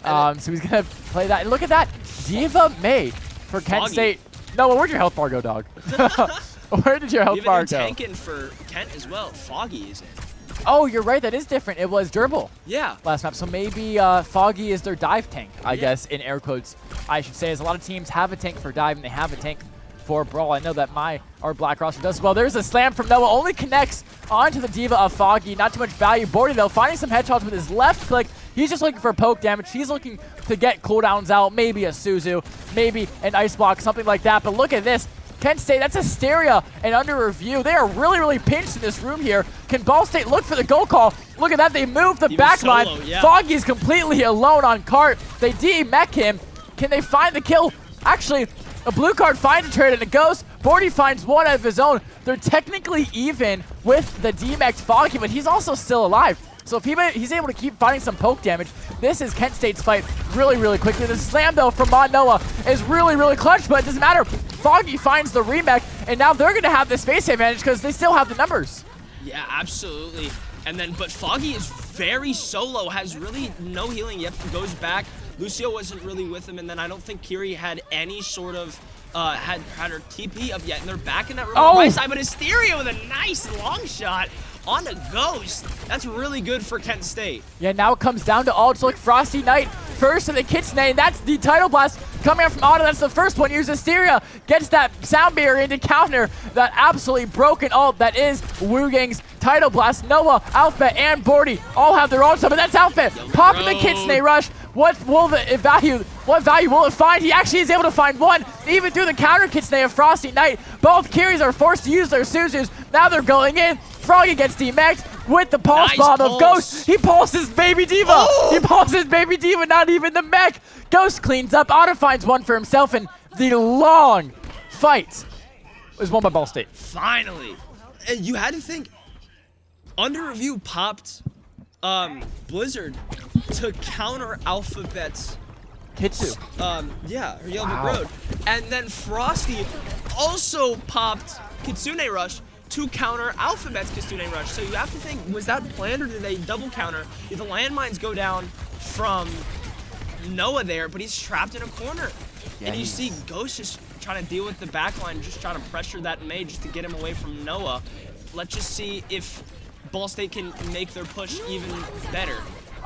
So he's going to play that. And look at that. Diva May for Kent State. No, where'd your health bar go, dog? Where did your health bar go? Tanking for Kent as well. Foggy is in. Oh, you're right. That is different. It was Durable. Yeah. Last map. So maybe Foggy is their dive tank, I guess, in air quotes, I should say. As a lot of teams have a tank for dive, and they have a tank for Brawl. I know that our Black roster does as well. There's a slam from Noah. Only connects onto the Diva of Foggy. Not too much value. Bordy, though, finding some headshots with his left click. He's just looking for poke damage. He's looking to get cooldowns out, maybe a Suzu, maybe an Ice Block, something like that. But look at this. Kent State, that's Asteria and under review. They are really, really pinched in this room here. Can Ball State look for the goal call? Look at that. They move the back line. Yeah. Foggy's completely alone on cart. They de-mech him. Can they find the kill? Actually, a blue card finds a trade and a ghost. Bordy finds one of his own. They're technically even with the de-mech Foggy, but he's also still alive. So if he's able to keep finding some poke damage, this is Kent State's fight really, really quickly. The slam, though, from Mon Noah is really, really clutch, but it doesn't matter. Foggy finds the remech, and now they're going to have the space advantage because they still have the numbers. Yeah, absolutely. And then, but Foggy is very solo, has really no healing yet, goes back. Lucio wasn't really with him, and then I don't think Kiri had any sort of, had her TP up yet, and they're back in that room on the right side, but Asteria with a nice long shot on a ghost. That's really good for Kent State. Yeah, now it comes down to ults. Look, Frosty Knight first to the Kitsune, and that's the Tidal Blast coming out from Auto. That's the first one. Here's Asteria, gets that sound barrier in to counter that absolutely broken ult that is Wu Yang's Tidal Blast. Noah, Alpha, and Bordy all have their ults up, and that's Alpha popping the Kitsune rush. What value will it find? He actually is able to find one, even through the counter Kitsune of Frosty Knight. Both Kiris are forced to use their Suzus. Now they're going in. Froggy gets D-Maxed with the pulse bomb of Ghost. He pulses Baby Diva. Oh! He pulses Baby Diva, not even the mech. Ghost cleans up. Auto finds one for himself, and the long fight was won by Ball State. Finally. And you had to think, under review popped Blizzard to counter Alphabet's Kitsu. Yeah, her Yellow Brick Road. And then Frosty also popped Kitsune Rush to counter Alphabet's Kitsune Rush. So you have to think, was that planned or did they double counter? Did the landmines go down from Noah there, but he's trapped in a corner. Yeah, and you see Ghost just trying to deal with the backline, just trying to pressure that mage just to get him away from Noah. Let's just see if Ball State can make their push even better.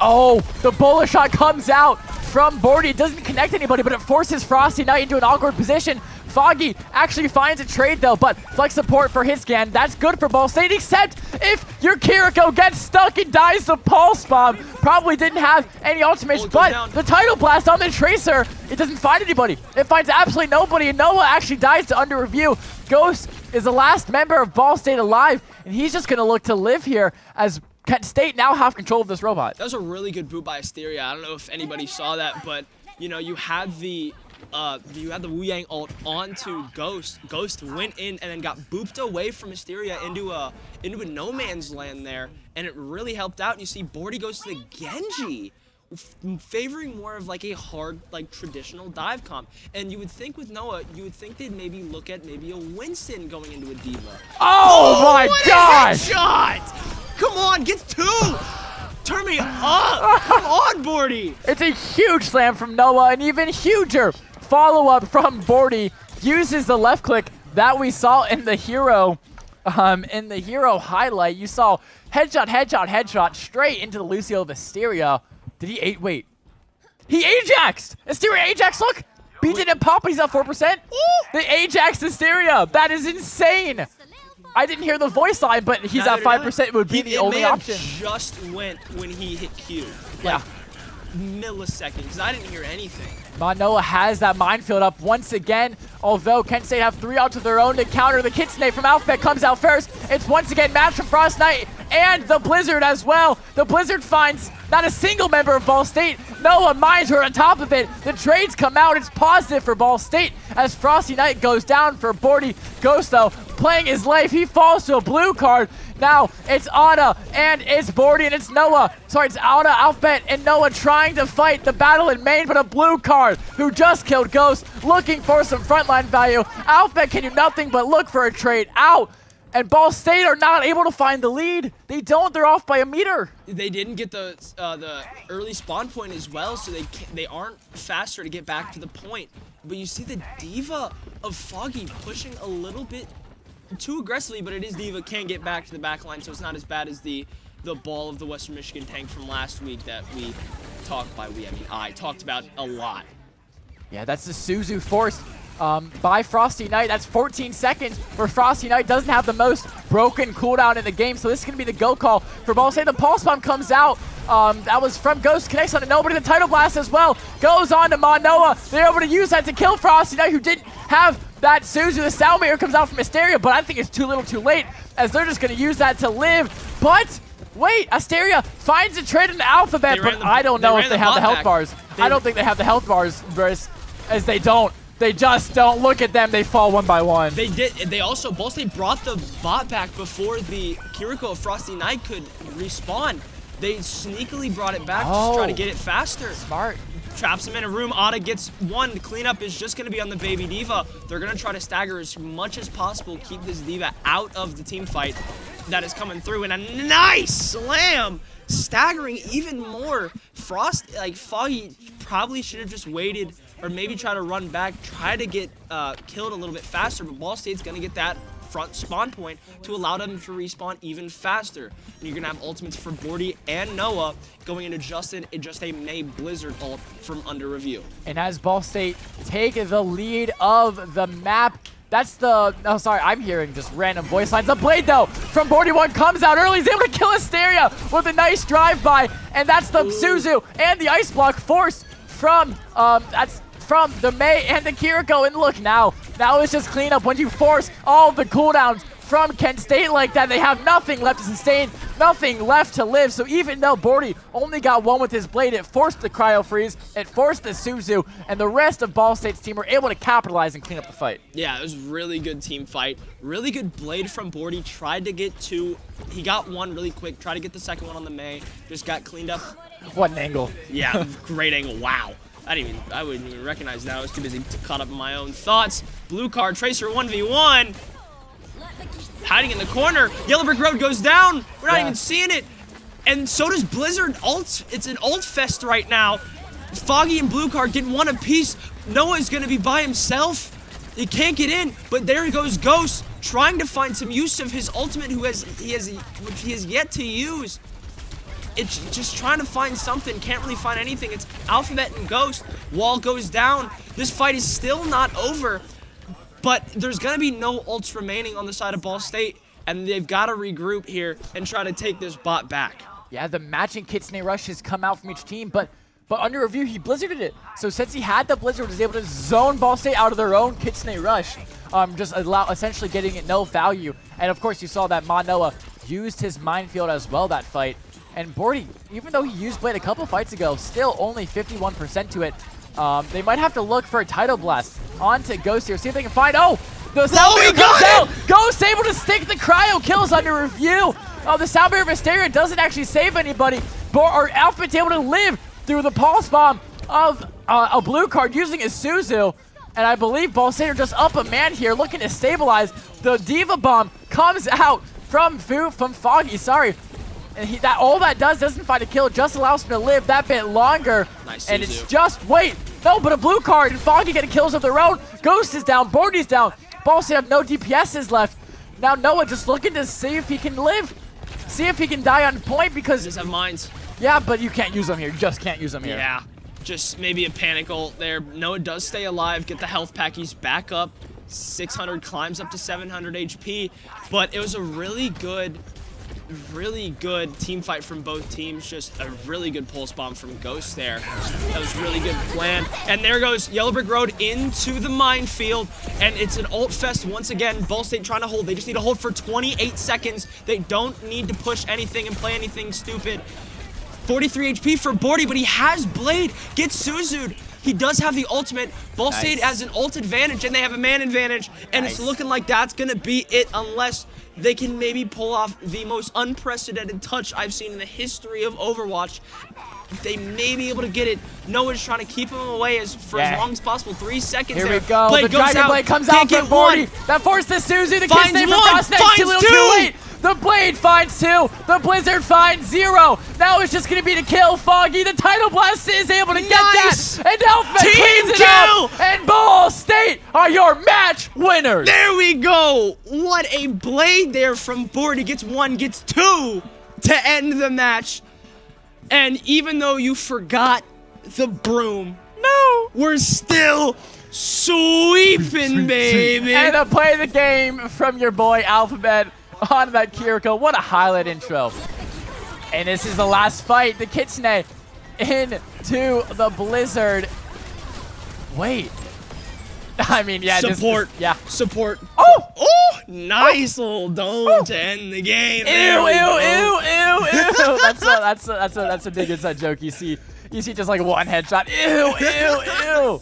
Oh, the bullet shot comes out from Bordy. It doesn't connect anybody, but it forces Frosty Knight into an awkward position. Foggy actually finds a trade, though, but flex support for his scan. That's good for Ball State, except if your Kiriko gets stuck and dies to Pulse Bomb. Probably didn't have any ultimates, but the Tidal Blast on the Tracer, it doesn't find anybody. It finds absolutely nobody, and Noah actually dies to under review. Ghost is the last member of Ball State alive, and he's just going to look to live here as Kent State now have control of this robot. That was a really good boot by Asteria. I don't know if anybody saw that, but you know, you had the Wu Yang ult onto Ghost. Ghost went in and then got booped away from Asteria into a no man's land there, and it really helped out. And you see Bordy goes to the Genji, favoring more of like a hard, like traditional dive comp. And you would think with Noah, you would think they'd maybe look at maybe a Winston going into a Diva. Oh my gosh! Shot! Come on, get two! Turn me up! Come on, Bordy! It's a huge slam from Noah, and even huger follow-up from Bordy. Uses the left click that we saw in the hero highlight. You saw headshot, headshot, headshot straight into the Lucio of Asteria. Did he wait. He Ajaxed! Asteria Ajax, look! Beat didn't pop, he's at 4%. The Ajax Asteria, that is insane! I didn't hear the voice line, but he's at 5%. It would be the only option. Just went when he hit Q. Yeah. Millisecond, because I didn't hear anything. Noah has that minefield up once again, although Kent State have 3 outs of their own to counter. The Kitsune from Alphabet comes out first. It's once again match from Frost Knight and the Blizzard as well. The Blizzard finds not a single member of Ball State. Noah mines her on top of it. The trades come out. It's positive for Ball State as Frosty Knight goes down for Bordy. Ghost, though, playing his life. He falls to a blue card. Now it's Ana and it's Bordy and it's Noah. Sorry, it's Ana, Alphabet, and Noah trying to fight the battle in main, but a blue card who just killed Ghost, looking for some frontline value. Alphabet can do nothing but look for a trade out. And Ball State are not able to find the lead. They don't. They're off by a meter. They didn't get the early spawn point as well, so they aren't faster to get back to the point. But you see the Diva of Foggy pushing a little bit too aggressively, but it is Diva can get back to the back line, so it's not as bad as the ball of the Western Michigan tank from last week that we talked about a lot. Yeah, that's the Suzu force by Frosty Knight. That's 14 seconds where Frosty Knight doesn't have the most broken cooldown in the game. So this is going to be the go call for Ball State. The Pulse Bomb comes out. That was from Ghost, connects on to nobody. The Tidal Blast as well goes on to Manoa. They're able to use that to kill Frosty Knight, who didn't have that Suzu. The Sound Mirror comes out from Asteria, but I think it's too little too late, as they're just going to use that to live. But wait, Asteria finds a trade in the Alphabet, but I don't know if they have the health bars. I don't think they have the health bars, as they don't. They just don't. Look at them. They fall one by one. They did. They also, Ball State brought the bot back before the Kiriko of Frosty Knight could respawn. They sneakily brought it back just to try to get it faster. Smart. Traps him in a room. Ada gets one. The cleanup is just going to be on the Baby D.Va. They're going to try to stagger as much as possible, keep this D.Va out of the team fight that is coming through. And a nice slam, staggering even more. Foggy probably should have just waited, or maybe try to run back, try to get killed a little bit faster, but Ball State's going to get that front spawn point to allow them to respawn even faster. And you're going to have ultimates for Bordy and Noah going into just a May Blizzard ult from under review. And as Ball State take the lead of the map, that's the, oh sorry, I'm hearing just random voice lines. The Blade though from Bordy 1 comes out early. He's able to kill Asteria with a nice drive-by, and that's the Suzu and the Ice Block forced from, that's from the May and the Kiriko. And look now it's just cleanup. When you force all the cooldowns from Kent State like that, they have nothing left to sustain, nothing left to live. So even though Bordy only got one with his Blade, it forced the Cryo Freeze, it forced the Suzu, and the rest of Ball State's team were able to capitalize and clean up the fight. Yeah, it was really good team fight. Really good Blade from Bordy. Tried to get two. He got one really quick. Tried to get the second one on the May. Just got cleaned up. What an angle. Yeah, great angle. Wow. I wouldn't even recognize that. I was too busy caught up in my own thoughts. Blue card, Tracer 1v1. Hiding in the corner. Yellow Brick Road goes down. We're not even seeing it. And so does Blizzard. It's an ult fest right now. Foggy and Blue card getting one apiece. Noah's going to be by himself. He can't get in, but there goes Ghost trying to find some use of his ultimate, which he has yet to use. It's just trying to find something. Can't really find anything. It's Alphabet and Ghost. Wall goes down. This fight is still not over, but there's going to be no ults remaining on the side of Ball State, and they've got to regroup here and try to take this bot back. Yeah, the matching Kitsune Rush has come out from each team, but under review, he blizzarded it. So since he had the blizzard, he was able to zone Ball State out of their own Kitsune Rush, just essentially getting it no value. And of course, you saw that Manoa used his minefield as well that fight. And Bordy, even though he used Blade a couple fights ago, still only 51% to it. They might have to look for a Tidal Blast onto Ghost here, see if they can find, the Sound Barrier comes out! Ghost able to stick the cryo kills under review. The Sound Barrier of Asteria doesn't actually save anybody, or Alphabet's able to live through the Pulse Bomb of a Blue card using his Suzu. And I believe Ball State are just up a man here, looking to stabilize. The D.Va Bomb comes out from Foggy, sorry. And all that doesn't find a kill, it just allows him to live that bit longer. Nice, and it's just, but a Blue card, and Foggy getting kills of their own. Ghost is down, Bordy's down. Ball State have no DPSs left. Now Noah just looking to see if he can live. See if he can die on point, because... Just have mines. Yeah, but you can't use them here. You just can't use them here. Yeah, just maybe a panic ult there. Noah does stay alive, get the health pack. He's back up. 600, climbs up to 700 HP. But it was a really good team fight from both teams. Just a really good pulse bomb from Ghost there. That was really good plan. And there goes Yellow Brick Road into the minefield. And it's an ult fest once again. Ball State trying to hold. They just need to hold for 28 seconds. They don't need to push anything and play anything stupid. 43 HP for Bordy, but he has Blade. Gets Suzu'd. He does have the ultimate. Ball State has an ult advantage, and they have a man advantage. And it's looking like that's going to be it, unless they can maybe pull off the most unprecedented touch I've seen in the history of Overwatch. They may be able to get it. Noah's trying to keep him away for as long as possible. 3 seconds Here there. we go. Blade the goes Dragon out. Blade comes Can't out from get one. Bordy. That forces Suzu. The Finds kiss one. Frost next. Too Finds little, two. too late. The Blade finds 2. The Blizzard finds 0. Now it's just going to be to kill Foggy. The Tidal Blast is able to get that. And Alpha cleans it up. And Ball State are your match winners. There we go. What a Blade there from Bordy. Gets 1, gets 2 to end the match. And even though you forgot the broom, we're still Sweeping, baby. And a play of the game from your boy Alphabet on that Kiriko. What a highlight intro. And this is the last fight. The Kitsune into the Blizzard. Wait. I mean, yeah. Support. Yeah. Support. Oh! Oh! Nice little dome to end the game. Ew. That's a big inside joke. You see just like one headshot. Ew.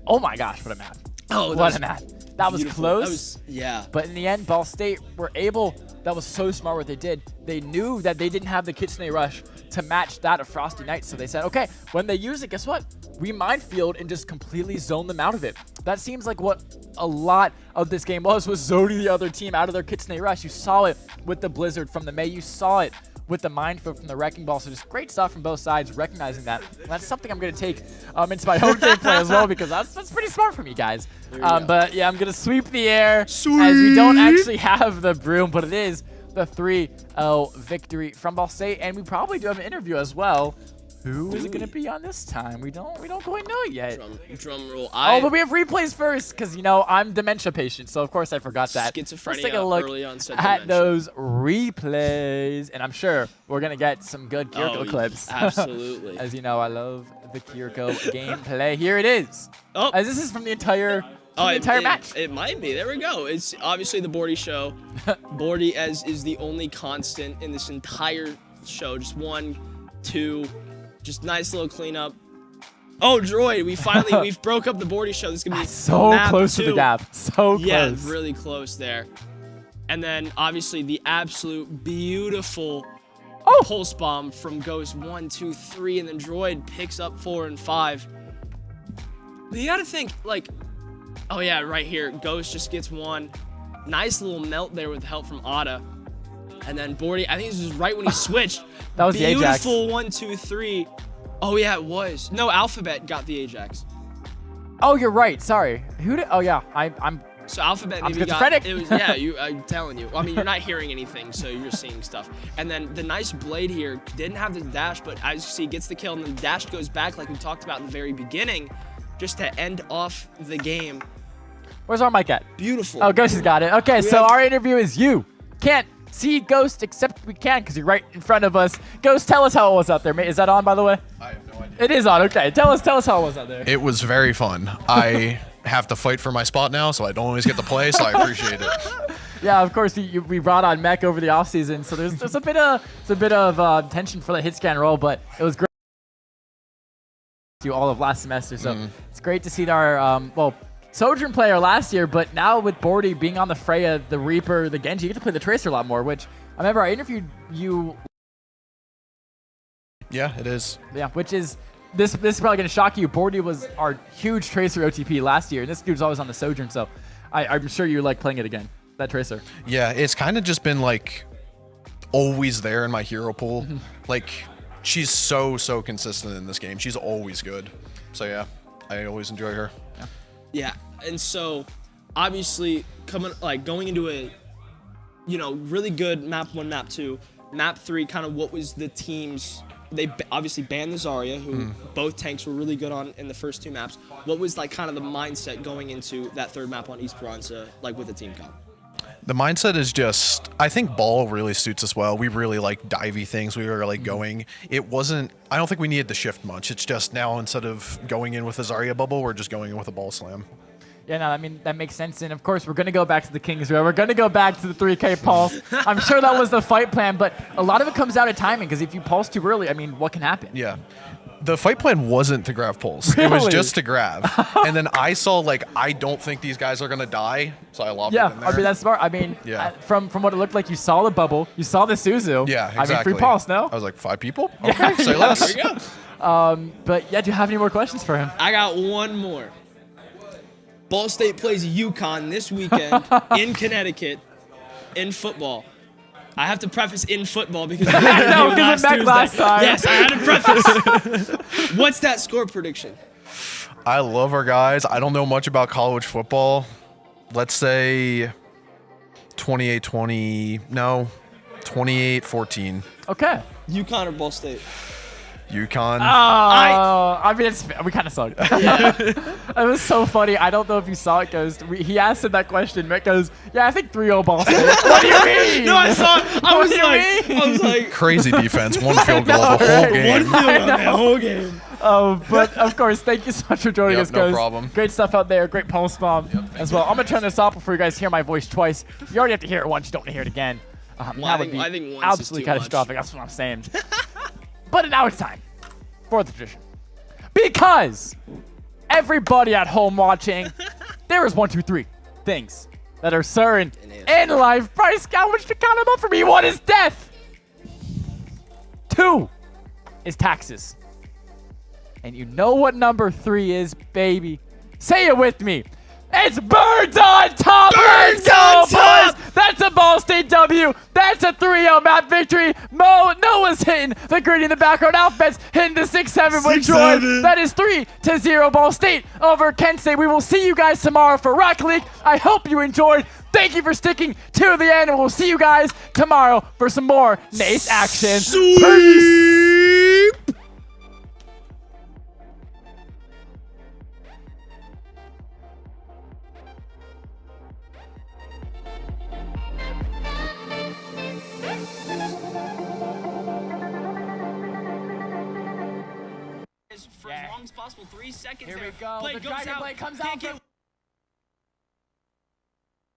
Oh my gosh, what a match. Oh, what a match. That was beautiful. close. Yeah. But in the end, Ball State were able, that was so smart what they did. They knew that they didn't have the Kitsune Rush to match that of Frosty Knights. So they said, okay, when they use it, guess what? We minefield and just completely zone them out of it. That seems like what a lot of this game was zoning the other team out of their Kitsune Rush. You saw it with the Blizzard from the Mei. You saw it with the minefield from the Wrecking Ball. So just great stuff from both sides, recognizing that. And that's something I'm going to take into my home gameplay as well, because that's pretty smart from you guys. But yeah, I'm going to sweep the air as we don't actually have the broom, but it is the 3-0 victory from Ball State. And we probably do have an interview as well. Who is it going to be on this time? We don't quite know yet. Drum roll. But we have replays first because, you know, I'm dementia patient. So, of course, I forgot that. Schizophrenia. Let's take a look early onset at dementia. those replays. And I'm sure we're going to get some good Kiriko clips. Absolutely. As you know, I love the Kiriko gameplay. Here it is. Oh. As this is from the entire match. It might be. There we go. It's obviously the Bordy show. Bordy is the only constant in this entire show. Just 1, 2... Just nice little cleanup. Oh, Droid, we've broke up the Bordy show. This is gonna be so map close 2. to the gap. So close. Yeah, really close there. And then obviously the absolute beautiful pulse bomb from Ghost 1, 2, 3, and then Droid picks up 4 and 5. But you gotta think, like, oh yeah, right here, Ghost just gets 1. Nice little melt there with help from Ada. And then Bordy, I think this was right when he switched. That was the Ajax. Beautiful 1, 2, 3. Oh yeah, it was. No, Alphabet got the Ajax. Oh, you're right. Sorry. Who did? Oh yeah, I'm. So Alphabet maybe schizophrenic. It was, yeah, I'm telling you. I mean, you're not hearing anything, so you're just seeing stuff. And then the nice blade here didn't have the dash, but as you see, gets the kill, and the dash goes back like we talked about in the very beginning, just to end off the game. Where's our mic at? Beautiful. Oh, Ghost has got it. Okay, so our interview is you. Can't see Ghost, except we can because you're right in front of us. Ghost, tell us how it was out there. Is that on, by the way? I have no idea. It is on. Okay, tell us how it was out there. It was very fun. I have to fight for my spot now, so I don't always get to play, so I appreciate it. Yeah, of course, we brought on Mech over the offseason, so there's a bit of tension for the hit scan role, but it was great to do all of last semester, so it's great to see our Sojourn player last year, but now with Bordy being on the Freya, the Reaper, the Genji, you get to play the Tracer a lot more, which I remember I interviewed you. Yeah, it is. Yeah, which is, this is probably going to shock you. Bordy was our huge Tracer OTP last year, and this dude's always on the Sojourn, so I'm sure you like playing it again, that Tracer. Yeah, it's kind of just been like always there in my hero pool. Like, she's so consistent in this game. She's always good. So yeah, I always enjoy her. Yeah, and so obviously going into a really good map 1, map 2, map 3. Kind of what was the teams? They obviously banned the Zarya, who both tanks were really good on in the first 2 maps. What was like kind of the mindset going into that 3rd map on Esperanza, like with the team comp? The mindset is just, I think ball really suits us well. We really like divey things. We were like going. It wasn't, I don't think we needed to shift much. It's just now instead of going in with a Zarya bubble, we're just going in with a ball slam. Yeah, no, I mean, that makes sense. And of course, we're going to go back to the King's Row. We're going to go back to the 3K pulse. I'm sure that was the fight plan, but a lot of it comes down to timing because if you pulse too early, I mean, what can happen? Yeah. The fight plan wasn't to grab pulse. Really? It was just to grab. And then I saw, like, I don't think these guys are going to die, so I lobbed it in there. I mean, that's smart. I mean, from what it looked like, you saw the bubble, you saw the Suzu. Yeah, exactly. I mean, free pulse, no? I was like, 5 people? Okay, say less. There we go. But yeah, do you have any more questions for him? I got one more. Ball State plays UConn this weekend in Connecticut in football. I have to preface in football because we had No, it because it back last time. Yes, I had to preface. What's that score prediction? I love our guys. I don't know much about college football. Let's say 28-20. No, 28-14. Okay. UConn or Ball State? UConn. I mean, we kind of sucked. It was so funny. I don't know if you saw it, because he asked him that question. Mick goes, yeah, I think 3-0 Ball State. What do you mean? No, I saw it. I was like, Crazy defense. One field goal the whole game. the whole game. But of course, thank you so much for joining us, No guys. problem. Great stuff out there. Great pulse bomb as well. I'm going to turn this off before you guys hear my voice twice. You already have to hear it once. You don't want to hear it again. That would be I think once absolutely is too much. catastrophic. That's what I'm saying. But now it's time for the tradition. Because everybody at home watching, there is 1, 2, 3 things that are certain in life. Bryce, I want you to count them up for me. 1 is death. 2 is taxes. And you know what number 3 is, baby. Say it with me. It's birds on top. Let's go, boys. That's a Ball State W. That's a 3-0 map victory. Noah's hitting the green in the background. Alphabet's hitting the 6-7 with Troy. That is 3-0 Ball State over Kent State. We will see you guys tomorrow for Rocket League. I hope you enjoyed. Thank you for sticking to the end, and we'll see you guys tomorrow for some more Nace action. Peace. For as long as possible, 3 seconds. Here there. we go. Blade The goes Dragon out. Blade comes Can't out get for